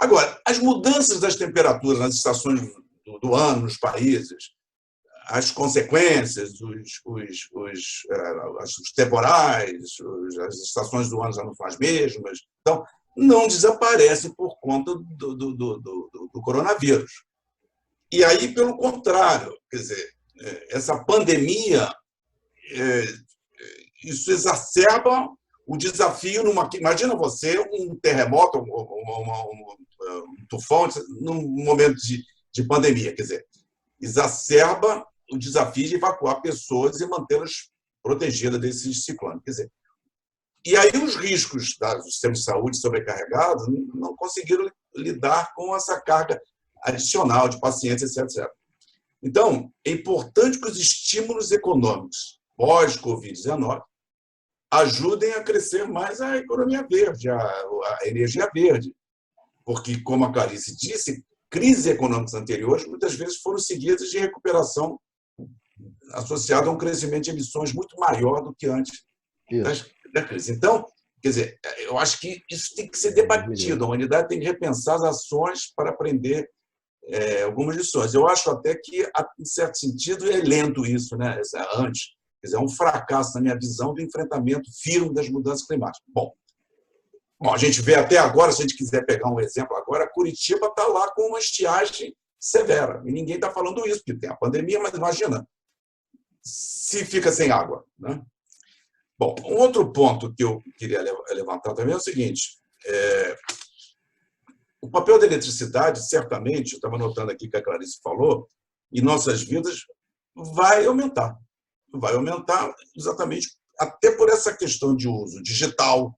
Agora, as mudanças das temperaturas nas estações do ano, nos países, as consequências, os temporais, as estações do ano já não são as mesmas, então, não desaparecem por conta do coronavírus. E aí, pelo contrário, quer dizer, essa pandemia, isso exacerba o desafio imagina você um terremoto, um tufão, num momento de pandemia, quer dizer, exacerba o desafio de evacuar pessoas e mantê-las protegidas desses ciclones. Quer dizer, e aí os riscos do sistema de saúde sobrecarregados não conseguiram lidar com essa carga adicional de pacientes, etc. Então, é importante que os estímulos econômicos pós-Covid-19 ajudem a crescer mais a economia verde, a energia verde. Porque, como a Clarice disse, crises econômicas anteriores muitas vezes foram seguidas de recuperação associada a um crescimento de emissões muito maior do que antes da crise. Então, quer dizer, eu acho que isso tem que ser debatido. A humanidade tem que repensar as ações para aprender algumas lições. Eu acho até que, em certo sentido, é lento isso, né? Antes. Quer dizer, é um fracasso, na minha visão, do enfrentamento firme das mudanças climáticas. Bom, a gente vê até agora, se a gente quiser pegar um exemplo agora, Curitiba está lá com uma estiagem severa. E ninguém está falando isso, porque tem a pandemia, mas imagina se fica sem água. Né? Bom, um outro ponto que eu queria levantar também é o seguinte. O papel da eletricidade, certamente, eu estava notando aqui que a Clarice falou, em nossas vidas vai aumentar. Vai aumentar exatamente até por essa questão de uso digital,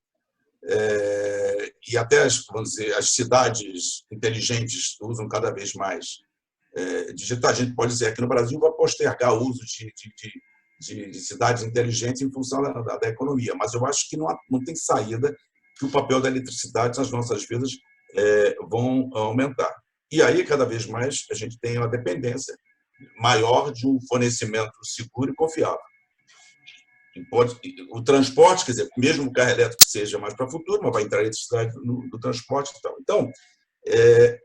e até vamos dizer, as cidades inteligentes usam cada vez mais digital. A gente pode dizer aqui no Brasil vai postergar o uso de cidades inteligentes em função da economia, mas eu acho que não tem saída, que o papel da eletricidade nas nossas vidas vão aumentar. E aí, cada vez mais, a gente tem uma dependência maior de um fornecimento seguro e confiável. O transporte, quer dizer, mesmo o carro elétrico seja mais para o futuro, mas vai entrar eletricidade no transporte e tal. Então,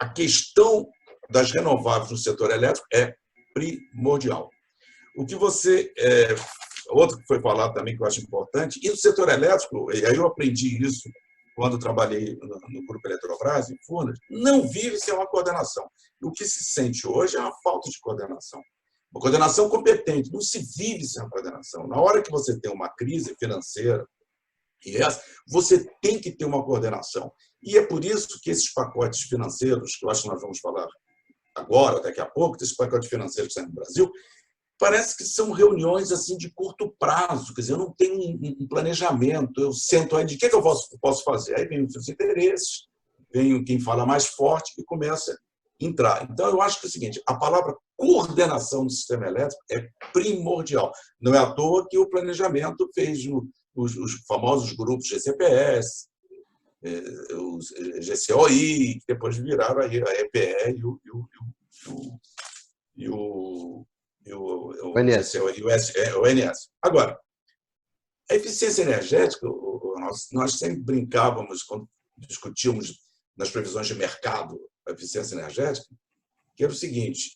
a questão das renováveis no setor elétrico é primordial. O que você outro que foi falado também, que eu acho importante, e no setor elétrico, e aí eu aprendi isso quando trabalhei no Grupo Eletrobras, em Furnas, não vive sem uma coordenação. O que se sente hoje é uma falta de coordenação. Uma coordenação competente, não se vive sem uma coordenação. Na hora que você tem uma crise financeira, você tem que ter uma coordenação. E é por isso que esses pacotes financeiros, que eu acho que nós vamos falar agora, daqui a pouco, desses pacotes financeiros que saem no Brasil, parece que são reuniões assim de curto prazo, quer dizer, eu não tenho um planejamento, eu sento aí de o que eu posso fazer. Aí vem os seus interesses, vem quem fala mais forte e começa a entrar. Então, eu acho que é o seguinte, a palavra coordenação do sistema elétrico é primordial. Não é à toa que o planejamento fez os famosos grupos GCPS, os GCOI, que depois viraram aí a EPE e o ONS. Agora, a eficiência energética, nós sempre brincávamos, quando discutíamos nas previsões de mercado a eficiência energética, que era o seguinte,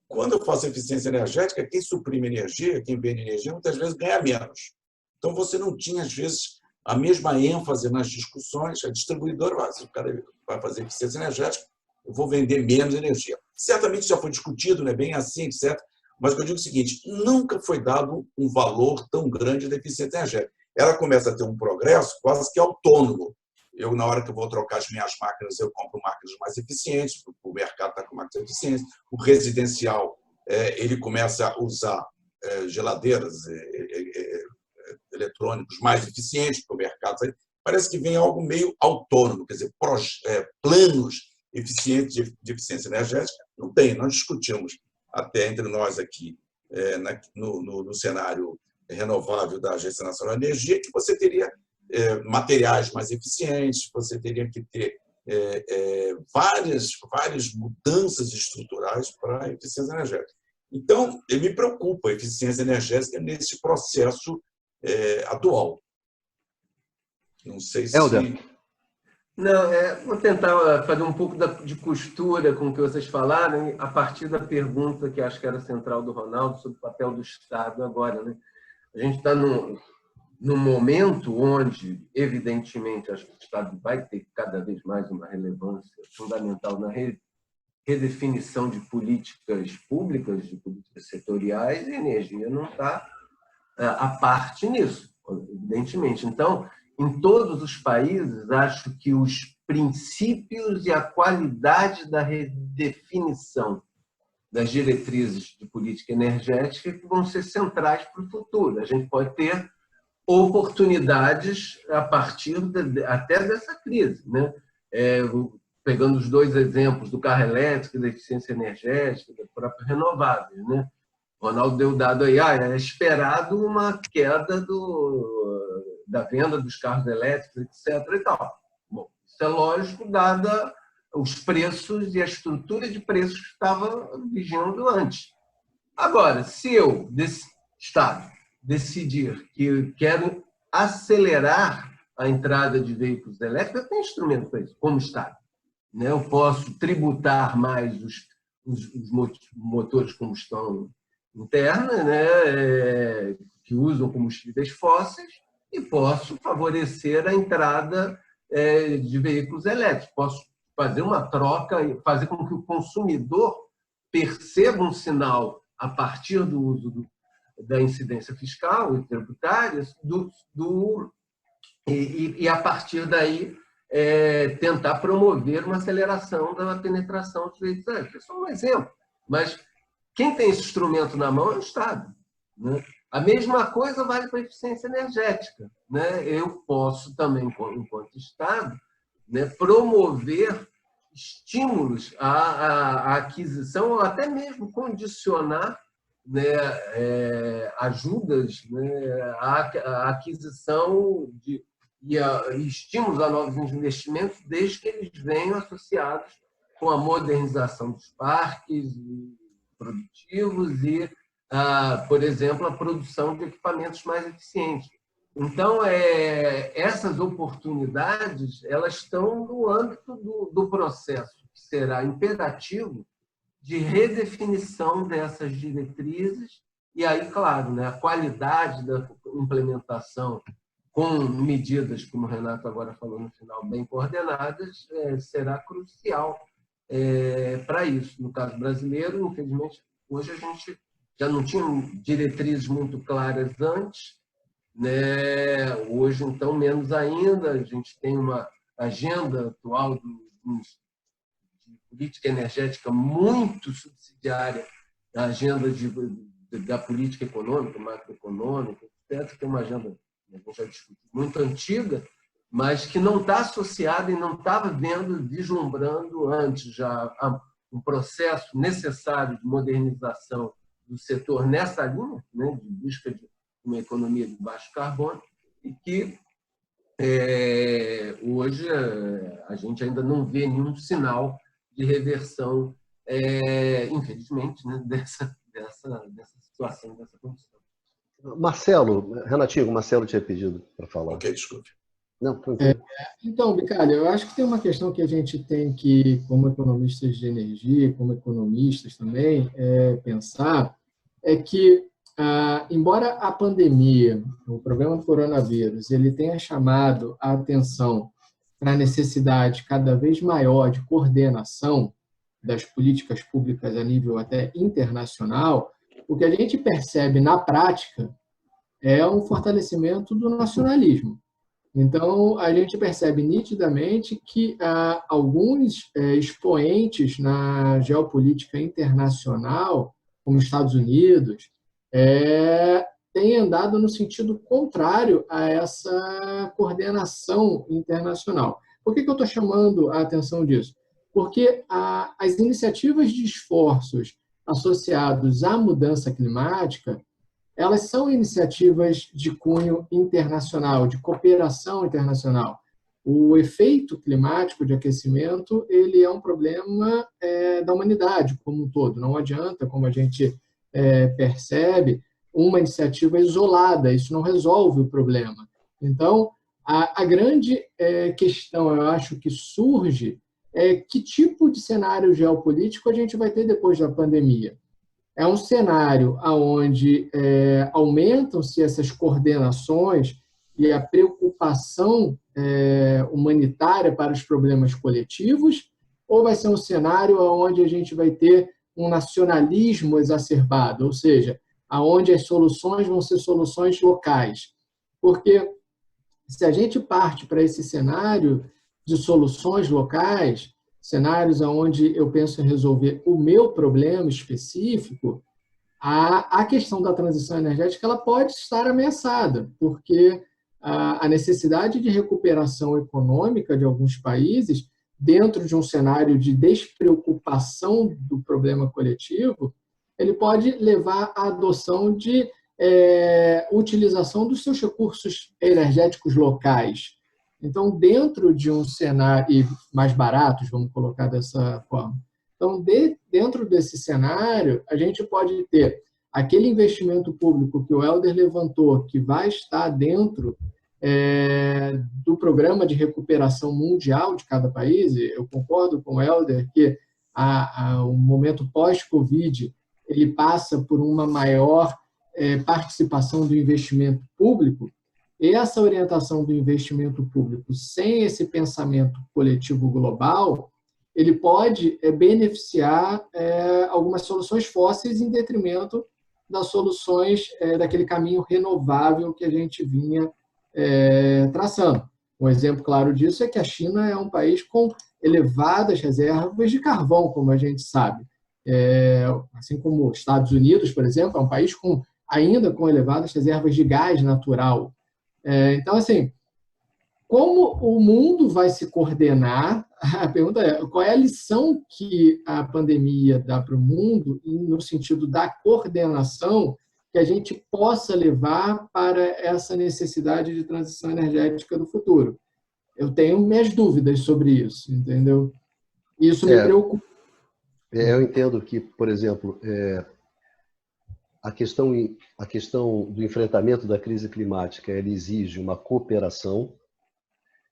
quando eu faço eficiência energética, quem suprime energia, quem vende energia, muitas vezes ganha menos. Então, você não tinha, às vezes, a mesma ênfase nas discussões, a distribuidora, se o cara vai fazer eficiência energética, eu vou vender menos energia. Certamente já foi discutido, não é bem assim, etc. Mas eu digo o seguinte, nunca foi dado um valor tão grande da eficiência energética. Ela começa a ter um progresso quase que autônomo. Eu, na hora que eu vou trocar as minhas máquinas, eu compro máquinas mais eficientes, o mercado está com máquinas eficientes. O residencial, ele começa a usar geladeiras eletrônicos mais eficientes para o mercado. Parece que vem algo meio autônomo, quer dizer, planos eficientes de eficiência energética. Não tem, nós discutimos até entre nós aqui, no cenário renovável da Agência Nacional de Energia, que você teria materiais mais eficientes, você teria que ter várias mudanças estruturais para a eficiência energética. Então, me preocupa a eficiência energética nesse processo atual. Não sei se... Helder. Não, vou tentar fazer um pouco de costura com o que vocês falaram, a partir da pergunta que acho que era central do Ronaldo sobre o papel do Estado agora, né? A gente está num momento onde, evidentemente, acho que o Estado vai ter cada vez mais uma relevância fundamental na redefinição de políticas públicas, de políticas setoriais, e a energia não está à parte nisso, evidentemente. Então, em todos os países, acho que os princípios e a qualidade da redefinição das diretrizes de política energética vão ser centrais para o futuro. A gente pode ter oportunidades a partir até dessa crise, né? Pegando os dois exemplos do carro elétrico, da eficiência energética, da própria renovável, né? O Ronaldo deu o dado aí, é esperado uma queda da venda dos carros elétricos, etc. E tal. Bom, isso é lógico, dada os preços e a estrutura de preços que estava vigiando antes. Agora, se eu, Estado, decidir que quero acelerar a entrada de veículos elétricos, eu tenho instrumento para isso, como Estado. Eu posso tributar mais os motores de combustão interna, né, que usam combustíveis fósseis, e posso favorecer a entrada de veículos elétricos. Posso fazer uma troca, fazer com que o consumidor perceba um sinal a partir do uso da incidência fiscal e tributária e a partir daí tentar promover uma aceleração da penetração dos veículos elétricos. É só um exemplo, mas quem tem esse instrumento na mão é o Estado, né? A mesma coisa vale para a eficiência energética, né? Eu posso também, enquanto Estado, né, promover estímulos à aquisição, ou até mesmo condicionar, né, ajudas, né, à aquisição e estímulos a novos investimentos, desde que eles venham associados com a modernização dos parques produtivos e, por exemplo, a produção de equipamentos mais eficientes. Então, essas oportunidades elas estão no âmbito do processo, que será imperativo de redefinição dessas diretrizes E aí, claro, né, a qualidade da implementação com medidas, como o Renato agora falou no final, bem coordenadas, será crucial para isso. No caso brasileiro, infelizmente, hoje a gente já não tinha diretrizes muito claras antes, né? Hoje, então, menos ainda. A gente tem uma agenda atual de política energética muito subsidiária da agenda da política econômica, macroeconômica, etc., que é uma agenda, a gente já discutiu, muito antiga, mas que não está associada e não estava vislumbrando antes já um processo necessário de modernização do setor nessa linha, né, de busca de uma economia de baixo carbono, e que hoje a gente ainda não vê nenhum sinal de reversão, infelizmente, né, dessa situação, dessa condição. Marcelo, Renatinho, o Marcelo tinha pedido para falar. Ok, desculpe. Não, tranquilo. Então, Bicalho, eu acho que tem uma questão que a gente tem que, como economistas de energia, como economistas também, pensar, é que, embora a pandemia, o problema do coronavírus, ele tenha chamado a atenção para a necessidade cada vez maior de coordenação das políticas públicas a nível até internacional, o que a gente percebe na prática é um fortalecimento do nacionalismo. Então, a gente percebe nitidamente que alguns expoentes na geopolítica internacional, como Estados Unidos, têm andado no sentido contrário a essa coordenação internacional. Por que eu estou chamando a atenção disso? Porque as iniciativas de esforços associados à mudança climática, elas são iniciativas de cunho internacional, de cooperação internacional. O efeito climático de aquecimento, ele é um problema da humanidade como um todo. Não adianta, como a gente percebe, uma iniciativa isolada. Isso não resolve o problema. Então, a grande questão, eu acho, que surge é que tipo de cenário geopolítico a gente vai ter depois da pandemia. É um cenário onde aumentam-se essas coordenações e a preocupação humanitária para os problemas coletivos, ou vai ser um cenário onde a gente vai ter um nacionalismo exacerbado, ou seja, onde as soluções vão ser soluções locais? Porque se a gente parte para esse cenário de soluções locais, cenários onde eu penso em resolver o meu problema específico, a questão da transição energética ela pode estar ameaçada, porque a necessidade de recuperação econômica de alguns países, dentro de um cenário de despreocupação do problema coletivo, ele pode levar à adoção de utilização dos seus recursos energéticos locais. Então, dentro de um cenário, e mais baratos, vamos colocar dessa forma. Então, dentro desse cenário, a gente pode ter aquele investimento público que o Helder levantou, que vai estar dentro do programa de recuperação mundial de cada país. Eu concordo com o Helder que o momento pós-Covid ele passa por uma maior participação do investimento público. E essa orientação do investimento público, sem esse pensamento coletivo global, ele pode beneficiar algumas soluções fósseis em detrimento das soluções daquele caminho renovável que a gente vinha traçando. Um exemplo claro disso é que a China é um país com elevadas reservas de carvão, como a gente sabe. Assim como os Estados Unidos, por exemplo, é um país ainda com elevadas reservas de gás natural. Então, assim, como o mundo vai se coordenar? A pergunta é, qual é a lição que a pandemia dá para o mundo no sentido da coordenação que a gente possa levar para essa necessidade de transição energética do futuro? Eu tenho minhas dúvidas sobre isso, entendeu? Isso me preocupa. Eu entendo que, por exemplo, a questão do enfrentamento da crise climática ela exige uma cooperação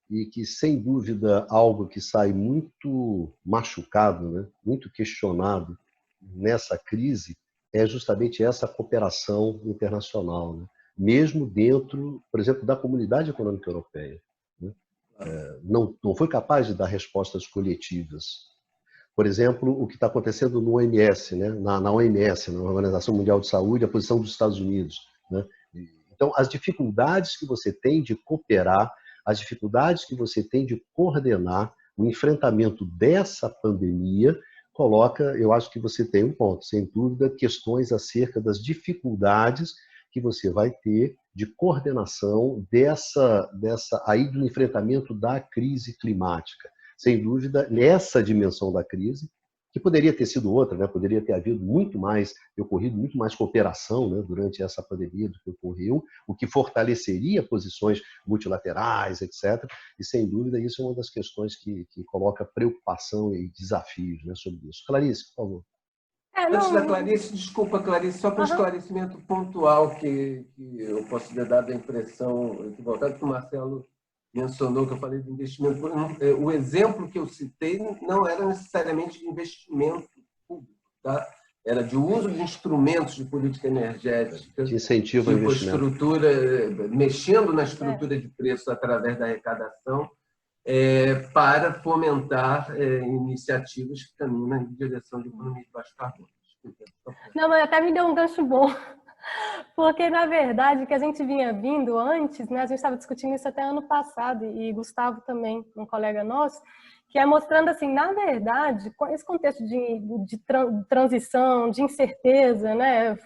e que, sem dúvida, algo que sai muito machucado, né, muito questionado nessa crise é justamente essa cooperação internacional, né? Mesmo dentro, por exemplo, da Comunidade Econômica Europeia, né? Não foi capaz de dar respostas coletivas. Por exemplo, o que está acontecendo no OMS, né? na OMS, na Organização Mundial de Saúde, a posição dos Estados Unidos, né? Então, as dificuldades que você tem de cooperar, as dificuldades que você tem de coordenar o enfrentamento dessa pandemia, coloca, eu acho que você tem um ponto, sem dúvida, questões acerca das dificuldades que você vai ter de coordenação aí do enfrentamento da crise climática. Sem dúvida, nessa dimensão da crise, que poderia ter sido outra, né? Poderia ter ocorrido muito mais cooperação, né, durante essa pandemia do que ocorreu, o que fortaleceria posições multilaterais, etc. E, sem dúvida, isso é uma das questões que coloca preocupação e desafios, né, sobre isso. Clarice, por favor. Antes da Clarice, desculpa, Clarice, só para esclarecimento pontual que eu posso ter dado a impressão equivocada, que o Marcelo mencionou, que eu falei de investimento. O exemplo que eu citei não era necessariamente de investimento público, tá? Era de uso de instrumentos de política energética, de incentivo ao investimento, mexendo na estrutura de preços através da arrecadação, para fomentar iniciativas que caminham na direção de economia de baixo carbono. Não, mas até me deu um gancho bom. Porque, na verdade, o que a gente vinha vindo antes, né, a gente estava discutindo isso até ano passado, e Gustavo também, um colega nosso, que é mostrando assim, na verdade, esse contexto de transição, de incerteza, né,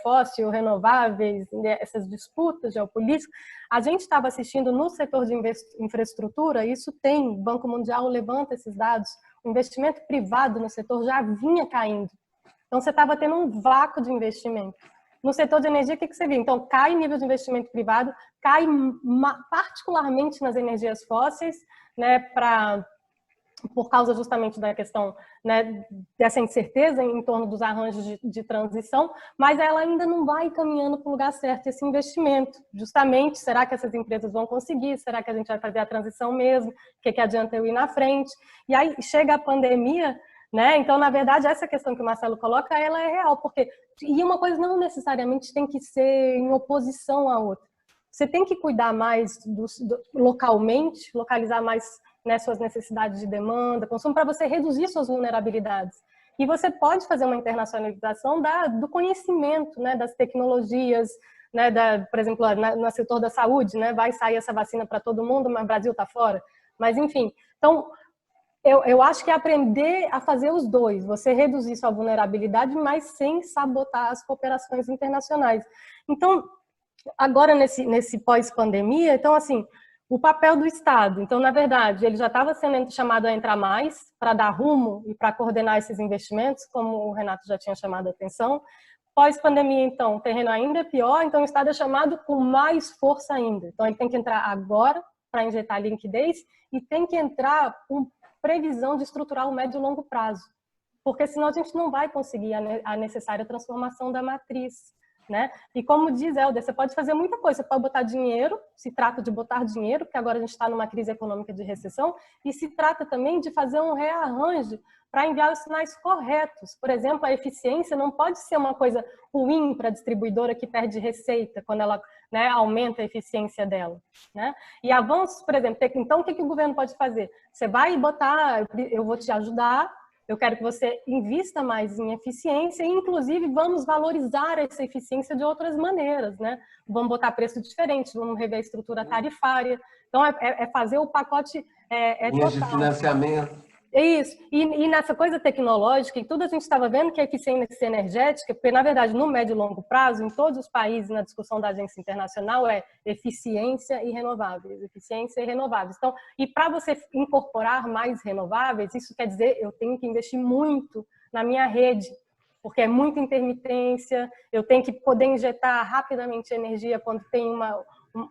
fóssil, renováveis, essas disputas geopolíticas, a gente estava assistindo no setor de infraestrutura, isso tem, o Banco Mundial levanta esses dados, o investimento privado no setor já vinha caindo. Então, você estava tendo um vácuo de investimento. No setor de energia, o que você viu? Então, cai o nível de investimento privado, cai particularmente nas energias fósseis, né, por causa justamente da questão, né, dessa incerteza em torno dos arranjos de transição, mas ela ainda não vai caminhando para o lugar certo, esse investimento. Justamente, será que essas empresas vão conseguir? Será que a gente vai fazer a transição mesmo? O que adianta eu ir na frente? E aí chega a pandemia, né? Então, na verdade, essa questão que o Marcelo coloca, ela é real, porque uma coisa não necessariamente tem que ser em oposição à outra. Você tem que cuidar mais localmente, localizar mais, né, suas necessidades de demanda, consumo, para você reduzir suas vulnerabilidades. E você pode fazer uma internacionalização do conhecimento, né, das tecnologias, né, por exemplo, no setor da saúde, né, vai sair essa vacina para todo mundo, mas o Brasil está fora. Mas, enfim, então... Eu acho que é aprender a fazer os dois, você reduzir sua vulnerabilidade, mas sem sabotar as cooperações internacionais. Então, agora nesse pós-pandemia, então assim, o papel do Estado. Então, na verdade, ele já estava sendo chamado a entrar mais para dar rumo e para coordenar esses investimentos, como o Renato já tinha chamado a atenção. Pós-pandemia, então, o terreno ainda é pior, então o Estado é chamado com mais força ainda. Então, ele tem que entrar agora para injetar liquidez e tem que entrar com previsão de estruturar o médio e longo prazo, porque senão a gente não vai conseguir a necessária transformação da matriz, né? E como diz Helder, você pode fazer muita coisa, você pode botar dinheiro, se trata de botar dinheiro, porque agora a gente está numa crise econômica de recessão, e se trata também de fazer um rearranjo para enviar os sinais corretos. Por exemplo, a eficiência não pode ser uma coisa ruim para a distribuidora que perde receita quando ela, né, aumenta a eficiência dela, né? E avanços, por exemplo, então o que o governo pode fazer? Você vai botar, eu vou te ajudar, eu quero que você invista mais em eficiência e, inclusive, vamos valorizar essa eficiência de outras maneiras, né? Vamos botar preço diferente, vamos rever a estrutura tarifária. Então, é fazer o pacote linhas de financiamento. É isso. E nessa coisa tecnológica, e tudo a gente estava vendo que a eficiência energética, porque, na verdade, no médio e longo prazo, em todos os países, na discussão da agência internacional, é eficiência e renováveis. Eficiência e renováveis. Então, e para você incorporar mais renováveis, isso quer dizer eu tenho que investir muito na minha rede, porque é muita intermitência, eu tenho que poder injetar rapidamente energia quando tem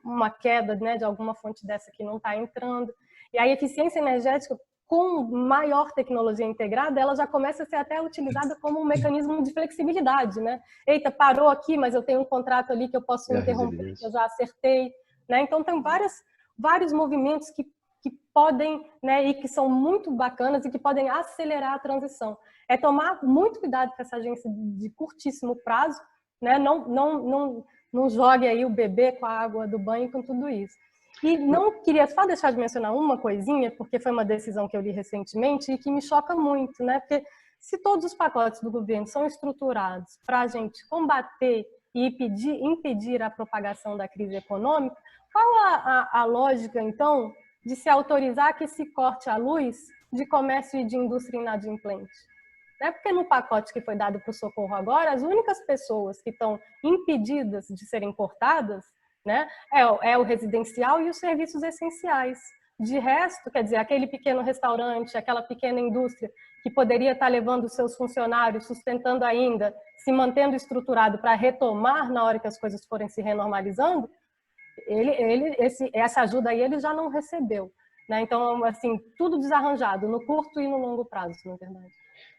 uma queda, né, de alguma fonte dessa que não está entrando. E a eficiência energética, com maior tecnologia integrada, ela já começa a ser até utilizada como um mecanismo de flexibilidade, né? Eita, parou aqui, mas eu tenho um contrato ali que eu posso interromper, que eu já acertei, né? Então, tem vários movimentos que que podem, né, e que são muito bacanas e que podem acelerar a transição. É tomar muito cuidado com essa agência de curtíssimo prazo, né? Não jogue aí o bebê com a água do banho com tudo isso. E não queria só deixar de mencionar uma coisinha, porque foi uma decisão que eu li recentemente e que me choca muito, né? Porque se todos os pacotes do governo são estruturados para a gente combater e impedir a propagação da crise econômica, qual a lógica, então, de se autorizar que se corte a luz de comércio e de indústria inadimplente? Não é porque no pacote que foi dado para o socorro agora, as únicas pessoas que estão impedidas de serem cortadas, né, é o residencial e os serviços essenciais. De resto, quer dizer, aquele pequeno restaurante, aquela pequena indústria que poderia estar levando seus funcionários, sustentando ainda, se mantendo estruturado para retomar na hora que as coisas forem se renormalizando, essa ajuda aí ele já não recebeu, né? Então, assim, tudo desarranjado, no curto e no longo prazo, na verdade.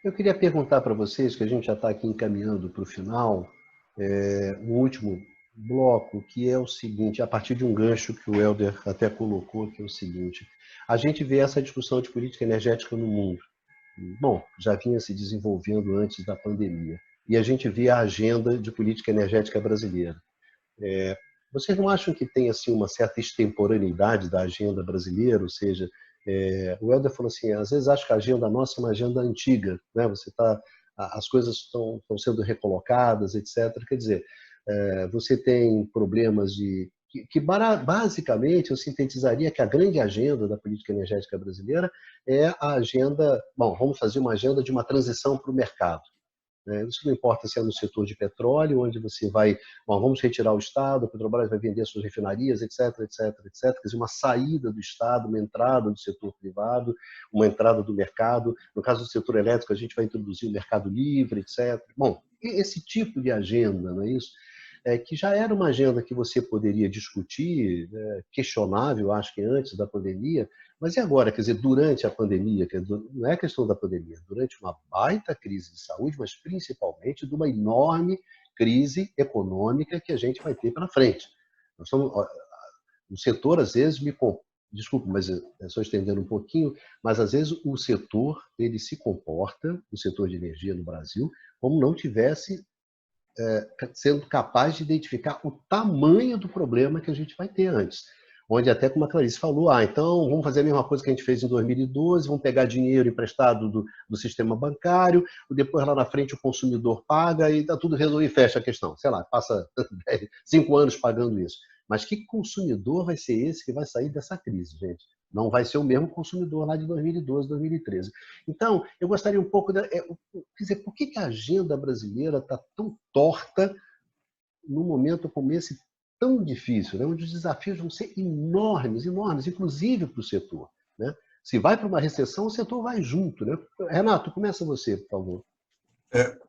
Eu queria perguntar para vocês, que a gente já está aqui encaminhando para o final, um último bloco, que é o seguinte, a partir de um gancho que o Helder até colocou, que é o seguinte: a gente vê essa discussão de política energética no mundo. Bom, já vinha se desenvolvendo antes da pandemia. E a gente vê a agenda de política energética brasileira. Vocês não acham que tem assim, uma certa extemporaneidade da agenda brasileira? Ou seja, o Helder falou assim, às vezes acho que a agenda nossa é uma agenda antiga, né? As coisas estão sendo recolocadas, etc. Quer dizer, você tem problemas que basicamente eu sintetizaria que a grande agenda da política energética brasileira é a agenda, vamos fazer uma agenda de uma transição para o mercado. Isso não importa se é no setor de petróleo, onde você vai, vamos retirar o Estado, a Petrobras vai vender suas refinarias, etc, etc, etc. Quer dizer, uma saída do Estado, uma entrada do setor privado, uma entrada do mercado. No caso do setor elétrico, a gente vai introduzir o mercado livre, etc. Bom, esse tipo de agenda, não é isso? Que já era uma agenda que você poderia discutir, questionável, acho que antes da pandemia, mas e agora? Quer dizer, durante a pandemia, não é questão da pandemia, durante uma baita crise de saúde, mas principalmente de uma enorme crise econômica que a gente vai ter pela frente. O setor, às vezes, desculpe, mas só estendendo um pouquinho, mas às vezes o setor, ele se comporta, o setor de energia no Brasil, como não tivesse sendo capaz de identificar o tamanho do problema que a gente vai ter antes. Onde até, como a Clarice falou, então vamos fazer a mesma coisa que a gente fez em 2012, vamos pegar dinheiro emprestado do sistema bancário, depois lá na frente o consumidor paga e está tudo resolvido e fecha a questão. Sei lá, passa 5 anos pagando isso. Mas que consumidor vai ser esse que vai sair dessa crise, gente? Não vai ser o mesmo consumidor lá de 2012, 2013. Então, eu gostaria um pouco... quer dizer, por que a agenda brasileira está tão torta num momento como esse tão difícil, né? Onde os desafios vão ser enormes, enormes, inclusive para o setor, né? Se vai para uma recessão, o setor vai junto, né? Renato, começa você, por favor.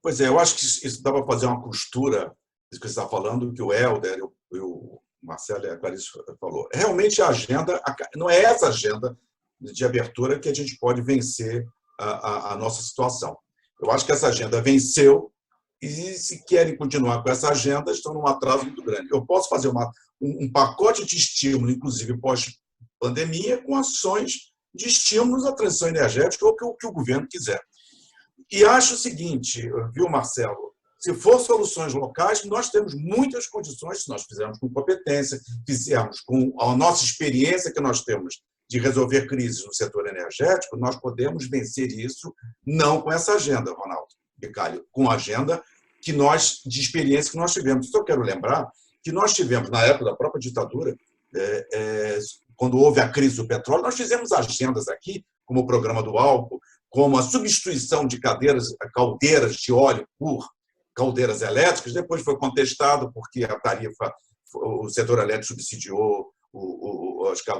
Pois é, eu acho que isso dá para fazer uma costura, isso que você está falando, que o Helder e o Marcelo e a Clarice falou. Realmente a agenda, não é essa agenda de abertura que a gente pode vencer a nossa situação. Eu acho que essa agenda venceu e se querem continuar com essa agenda, estão num atraso muito grande. Eu posso fazer um pacote de estímulo, inclusive pós-pandemia, com ações de estímulos à transição energética ou o que o governo quiser. E acho o seguinte, viu, Marcelo? Se for soluções locais, nós temos muitas condições, se nós fizermos com competência, fizermos com a nossa experiência que nós temos de resolver crises no setor energético, nós podemos vencer isso, não com essa agenda, Ronaldo Bicalho, com a agenda de experiência que nós tivemos. Só quero lembrar que nós tivemos, na época da própria ditadura, quando houve a crise do petróleo, nós fizemos agendas aqui, como o programa do álcool, como a substituição de caldeiras de óleo por caldeiras elétricas, depois foi contestado porque a tarifa, o setor elétrico subsidiou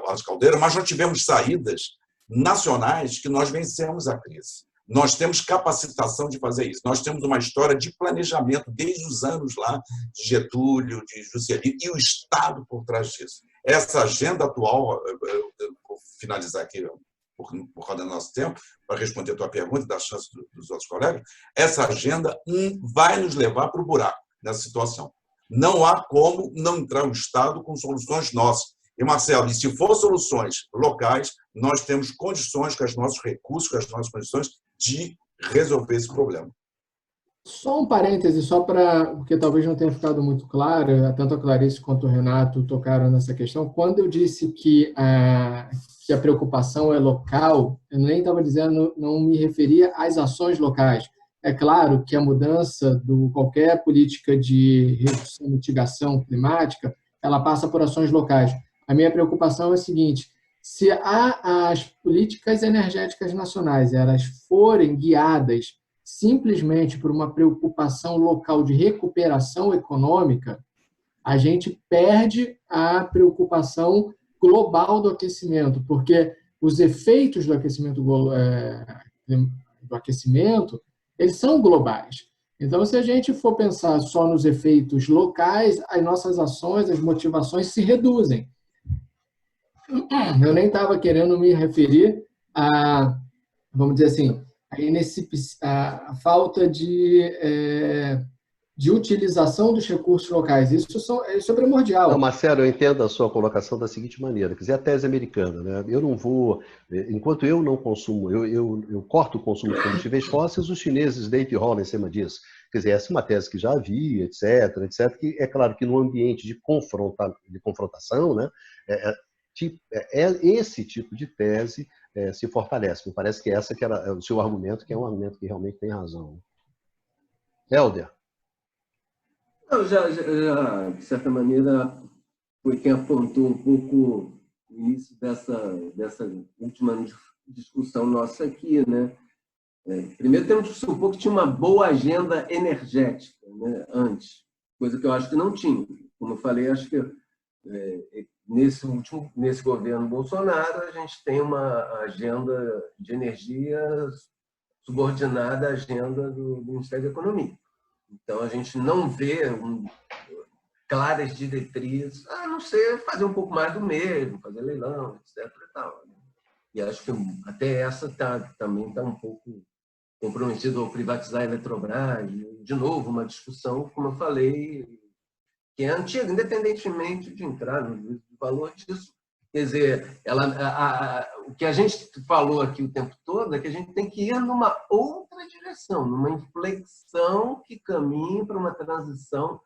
as caldeiras, mas nós tivemos saídas nacionais que nós vencemos a crise. Nós temos capacitação de fazer isso. Nós temos uma história de planejamento desde os anos lá de Getúlio, de Juscelino, e o Estado por trás disso. Essa agenda atual, vou finalizar aqui por causa do nosso tempo, para responder a tua pergunta e dar chance dos outros colegas, essa agenda vai nos levar para o buraco nessa situação. Não há como não entrar o Estado com soluções nossas. E, Marcelo, e se for soluções locais, nós temos condições, com os nossos recursos, com as nossas condições, de resolver esse problema. Só um parêntese, porque talvez não tenha ficado muito claro, tanto a Clarice quanto o Renato tocaram nessa questão. Quando eu disse que a preocupação é local, eu nem estava dizendo, não me referia às ações locais. É claro que a mudança qualquer política de redução e mitigação climática, ela passa por ações locais. A minha preocupação é a seguinte: se as políticas energéticas nacionais elas forem guiadas simplesmente por uma preocupação local de recuperação econômica, a gente perde a preocupação global do aquecimento, porque os efeitos do aquecimento eles são globais. Então, se a gente for pensar só nos efeitos locais, as nossas ações, as motivações se reduzem. Eu nem estava querendo me referir a, vamos dizer assim, a falta de utilização dos recursos locais. Isso é primordial. Não, Marcelo, eu entendo a sua colocação da seguinte maneira, quer dizer, a tese americana, né? Eu não vou, enquanto eu não consumo, eu corto o consumo de combustíveis fósseis, os chineses deitam e rolam em cima disso. Quer dizer, essa é uma tese que já havia, etc, que é claro que no ambiente de confrontação, né, esse tipo de tese se fortalece. Me parece que essa que era o seu argumento, que é um argumento que realmente tem razão. Helder? Eu já, de certa maneira, foi quem apontou um pouco o início dessa última discussão nossa aqui, né? Primeiro, temos que supor que tinha uma boa agenda energética, né, antes, coisa que eu acho que não tinha. Como eu falei, acho que nesse governo Bolsonaro, a gente tem uma agenda de energia subordinada à agenda do Ministério da Economia. Então, a gente não vê claras diretrizes, a não ser fazer um pouco mais do mesmo, fazer leilão, etc. E tal. E acho que até essa também está um pouco comprometida ao privatizar a Eletrobras. De novo, uma discussão, como eu falei, que é antiga, independentemente de entrar no valor disso. Quer dizer, o que a gente falou aqui o tempo todo é que a gente tem que ir numa outra direção, numa inflexão que caminhe para uma transição,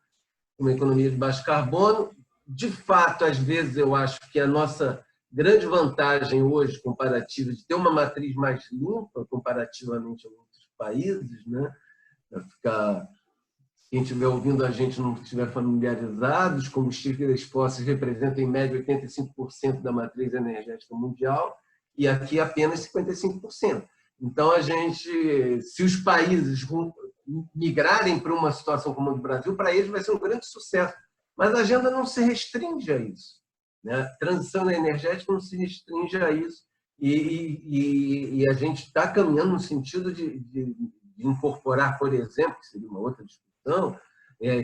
uma economia de baixo carbono. De fato, às vezes, eu acho que a nossa grande vantagem hoje, comparativa, de ter uma matriz mais limpa, comparativamente a outros países, né? Para ficar... Quem estiver ouvindo a gente não estiver familiarizado, os combustíveis fósseis representam, em média, 85% da matriz energética mundial e aqui apenas 55%. Então, se os países migrarem para uma situação como a do Brasil, para eles vai ser um grande sucesso. Mas a agenda não se restringe a isso, né? A transição energética não se restringe a isso e a gente está caminhando no sentido de incorporar, por exemplo, que seria uma outra discussão,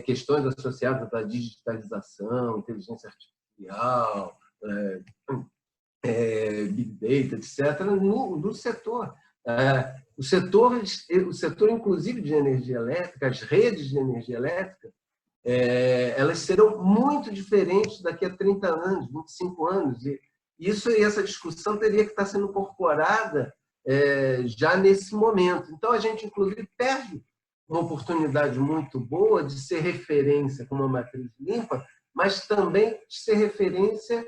questões associadas à digitalização, inteligência artificial, Big Data, etc., no setor. O setor, inclusive, de energia elétrica, as redes de energia elétrica, elas serão muito diferentes daqui a 30 anos, 25 anos. E essa discussão teria que estar sendo incorporada já nesse momento. Então, a gente, inclusive, perde uma oportunidade muito boa de ser referência com uma matriz limpa, mas também de ser referência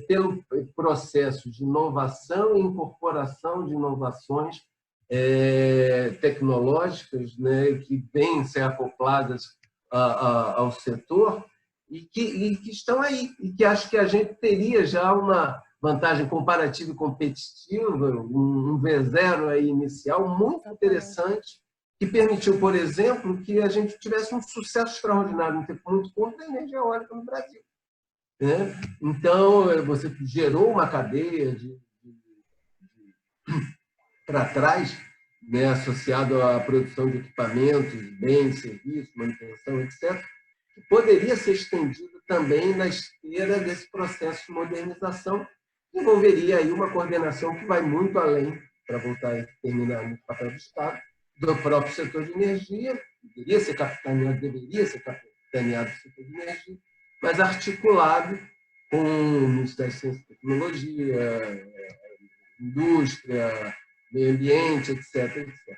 pelo processo de inovação e incorporação de inovações tecnológicas, né, que vêm ser acopladas ao setor e que estão aí, e que acho que a gente teria já uma vantagem comparativa e competitiva, um V0 aí inicial muito interessante, que permitiu, por exemplo, que a gente tivesse um sucesso extraordinário no tempo muito curto da energia eólica no Brasil. Né? Então, você gerou uma cadeia para trás, né, associado à produção de equipamentos, bens, serviços, manutenção, etc., que poderia ser estendido também na esteira desse processo de modernização, que envolveria aí uma coordenação que vai muito além, para voltar a terminar no papel do Estado, do próprio setor de energia, deveria ser capitaneado o setor de energia, mas articulado com o Ministério da Ciência e Tecnologia, indústria, meio ambiente, etc, etc.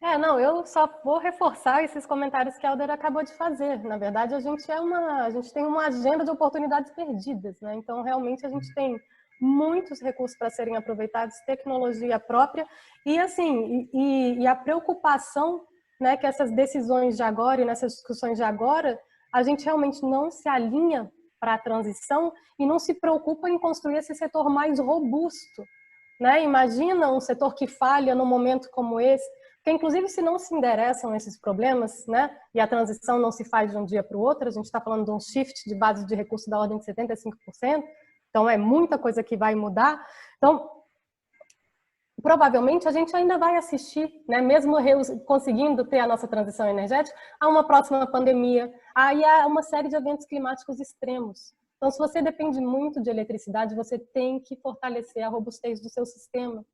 Não, eu só vou reforçar esses comentários que a Helder acabou de fazer. Na verdade, a gente tem uma agenda de oportunidades perdidas, né? Então, realmente, a gente tem muitos recursos para serem aproveitados, tecnologia própria, e assim, e a preocupação, né, que essas decisões de agora e nessas discussões de agora, a gente realmente não se alinha para a transição e não se preocupa em construir esse setor mais robusto, né? Imagina um setor que falha num momento como esse, porque, inclusive, se não se endereçam esses problemas, né, e a transição não se faz de um dia para o outro, a gente está falando de um shift de base de recurso da ordem de 75%, então é muita coisa que vai mudar. Então, provavelmente, a gente ainda vai assistir, né, mesmo conseguindo ter a nossa transição energética, a uma próxima pandemia, aí a uma série de eventos climáticos extremos. Então, se você depende muito de eletricidade, você tem que fortalecer a robustez do seu sistema.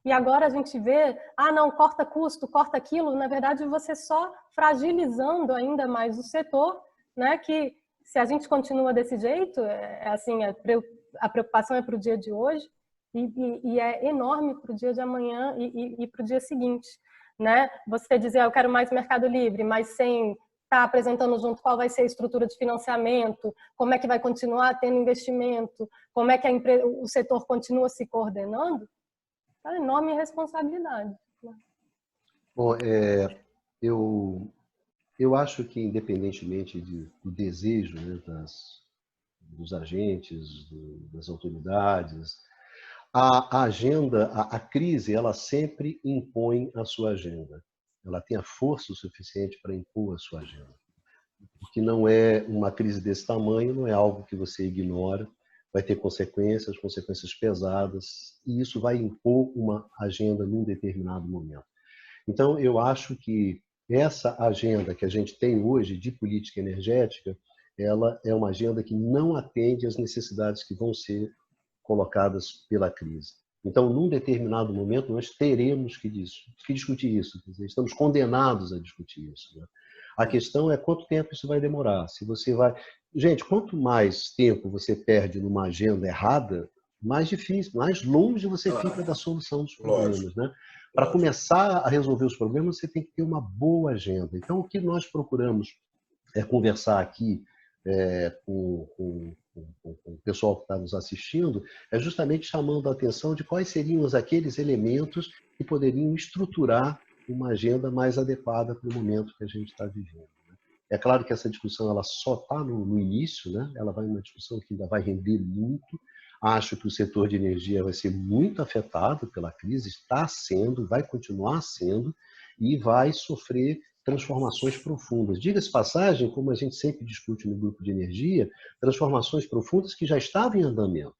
E agora a gente vê, não, corta custo, corta aquilo, na verdade você só fragilizando ainda mais o setor, né, que se a gente continua desse jeito, a preocupação é para o dia de hoje e é enorme para o dia de amanhã e para o dia seguinte, né? Você dizer, eu quero mais mercado livre, mas sem estar apresentando junto qual vai ser a estrutura de financiamento, como é que vai continuar tendo investimento, como é que o setor continua se coordenando, é uma enorme responsabilidade. Bom, eu acho que, independentemente do desejo, né, dos agentes, das autoridades, a agenda, a crise, ela sempre impõe a sua agenda. Ela tem a força o suficiente para impor a sua agenda. Porque não é uma crise desse tamanho, não é algo que você ignora, vai ter consequências pesadas, e isso vai impor uma agenda num determinado momento. Então, eu acho que essa agenda que a gente tem hoje de política energética, ela é uma agenda que não atende às necessidades que vão ser colocadas pela crise. Então, num determinado momento, nós teremos que discutir isso. Quer dizer, estamos condenados a discutir isso, né? A questão é quanto tempo isso vai demorar. Se você vai... Gente, quanto mais tempo você perde numa agenda errada, mais difícil, mais longe você fica da solução dos problemas, né? Para começar a resolver os problemas, você tem que ter uma boa agenda. Então, o que nós procuramos conversar aqui com o pessoal que está nos assistindo, é justamente chamando a atenção de quais seriam aqueles elementos que poderiam estruturar uma agenda mais adequada para o momento que a gente está vivendo. É claro que essa discussão ela só está no início, né? Ela vai uma discussão que ainda vai render muito. Acho que o setor de energia vai ser muito afetado pela crise, está sendo, vai continuar sendo, e vai sofrer transformações profundas. Diga-se passagem, como a gente sempre discute no grupo de energia, transformações profundas que já estavam em andamento.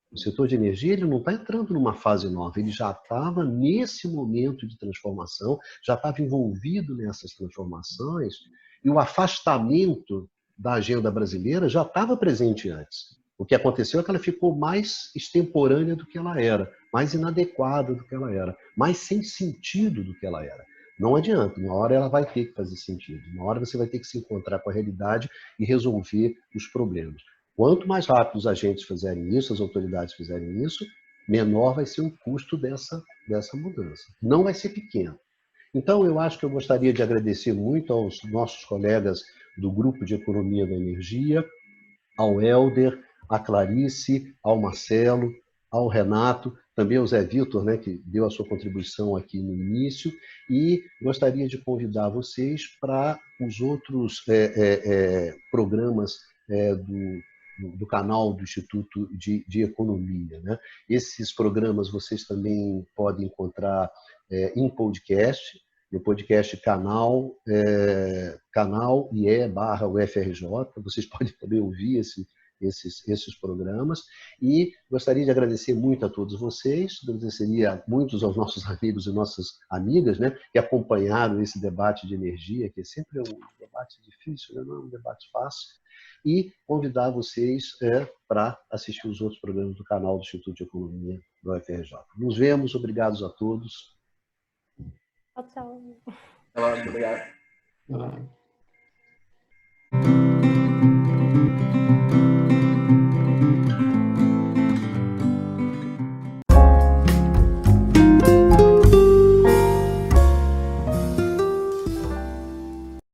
O setor de energia ele não está entrando numa fase nova, ele já estava nesse momento de transformação, já estava envolvido nessas transformações, e o afastamento da agenda brasileira já estava presente antes. O que aconteceu é que ela ficou mais extemporânea do que ela era, mais inadequada do que ela era, mais sem sentido do que ela era. Não adianta, uma hora ela vai ter que fazer sentido, uma hora você vai ter que se encontrar com a realidade e resolver os problemas. Quanto mais rápido os agentes fizerem isso, as autoridades fizerem isso, menor vai ser o custo dessa mudança. Não vai ser pequeno. Então, eu acho que eu gostaria de agradecer muito aos nossos colegas do Grupo de Economia da Energia, ao Helder, à Clarice, ao Marcelo, ao Renato, também ao Zé Vitor, né, que deu a sua contribuição aqui no início, e gostaria de convidar vocês para os outros programas do canal do Instituto de Economia, né? Esses programas vocês também podem encontrar em podcast, no podcast canal IE/UFRJ, vocês podem também ouvir esses programas, e gostaria de agradecer muito a todos vocês, agradeceria muitos aos nossos amigos e nossas amigas, né, que acompanharam esse debate de energia, que sempre é um debate difícil, né, não é um debate fácil, e convidar vocês para assistir os outros programas do canal do Instituto de Economia do UFRJ. Nos vemos, obrigados a todos. Tchau, tchau. Obrigado.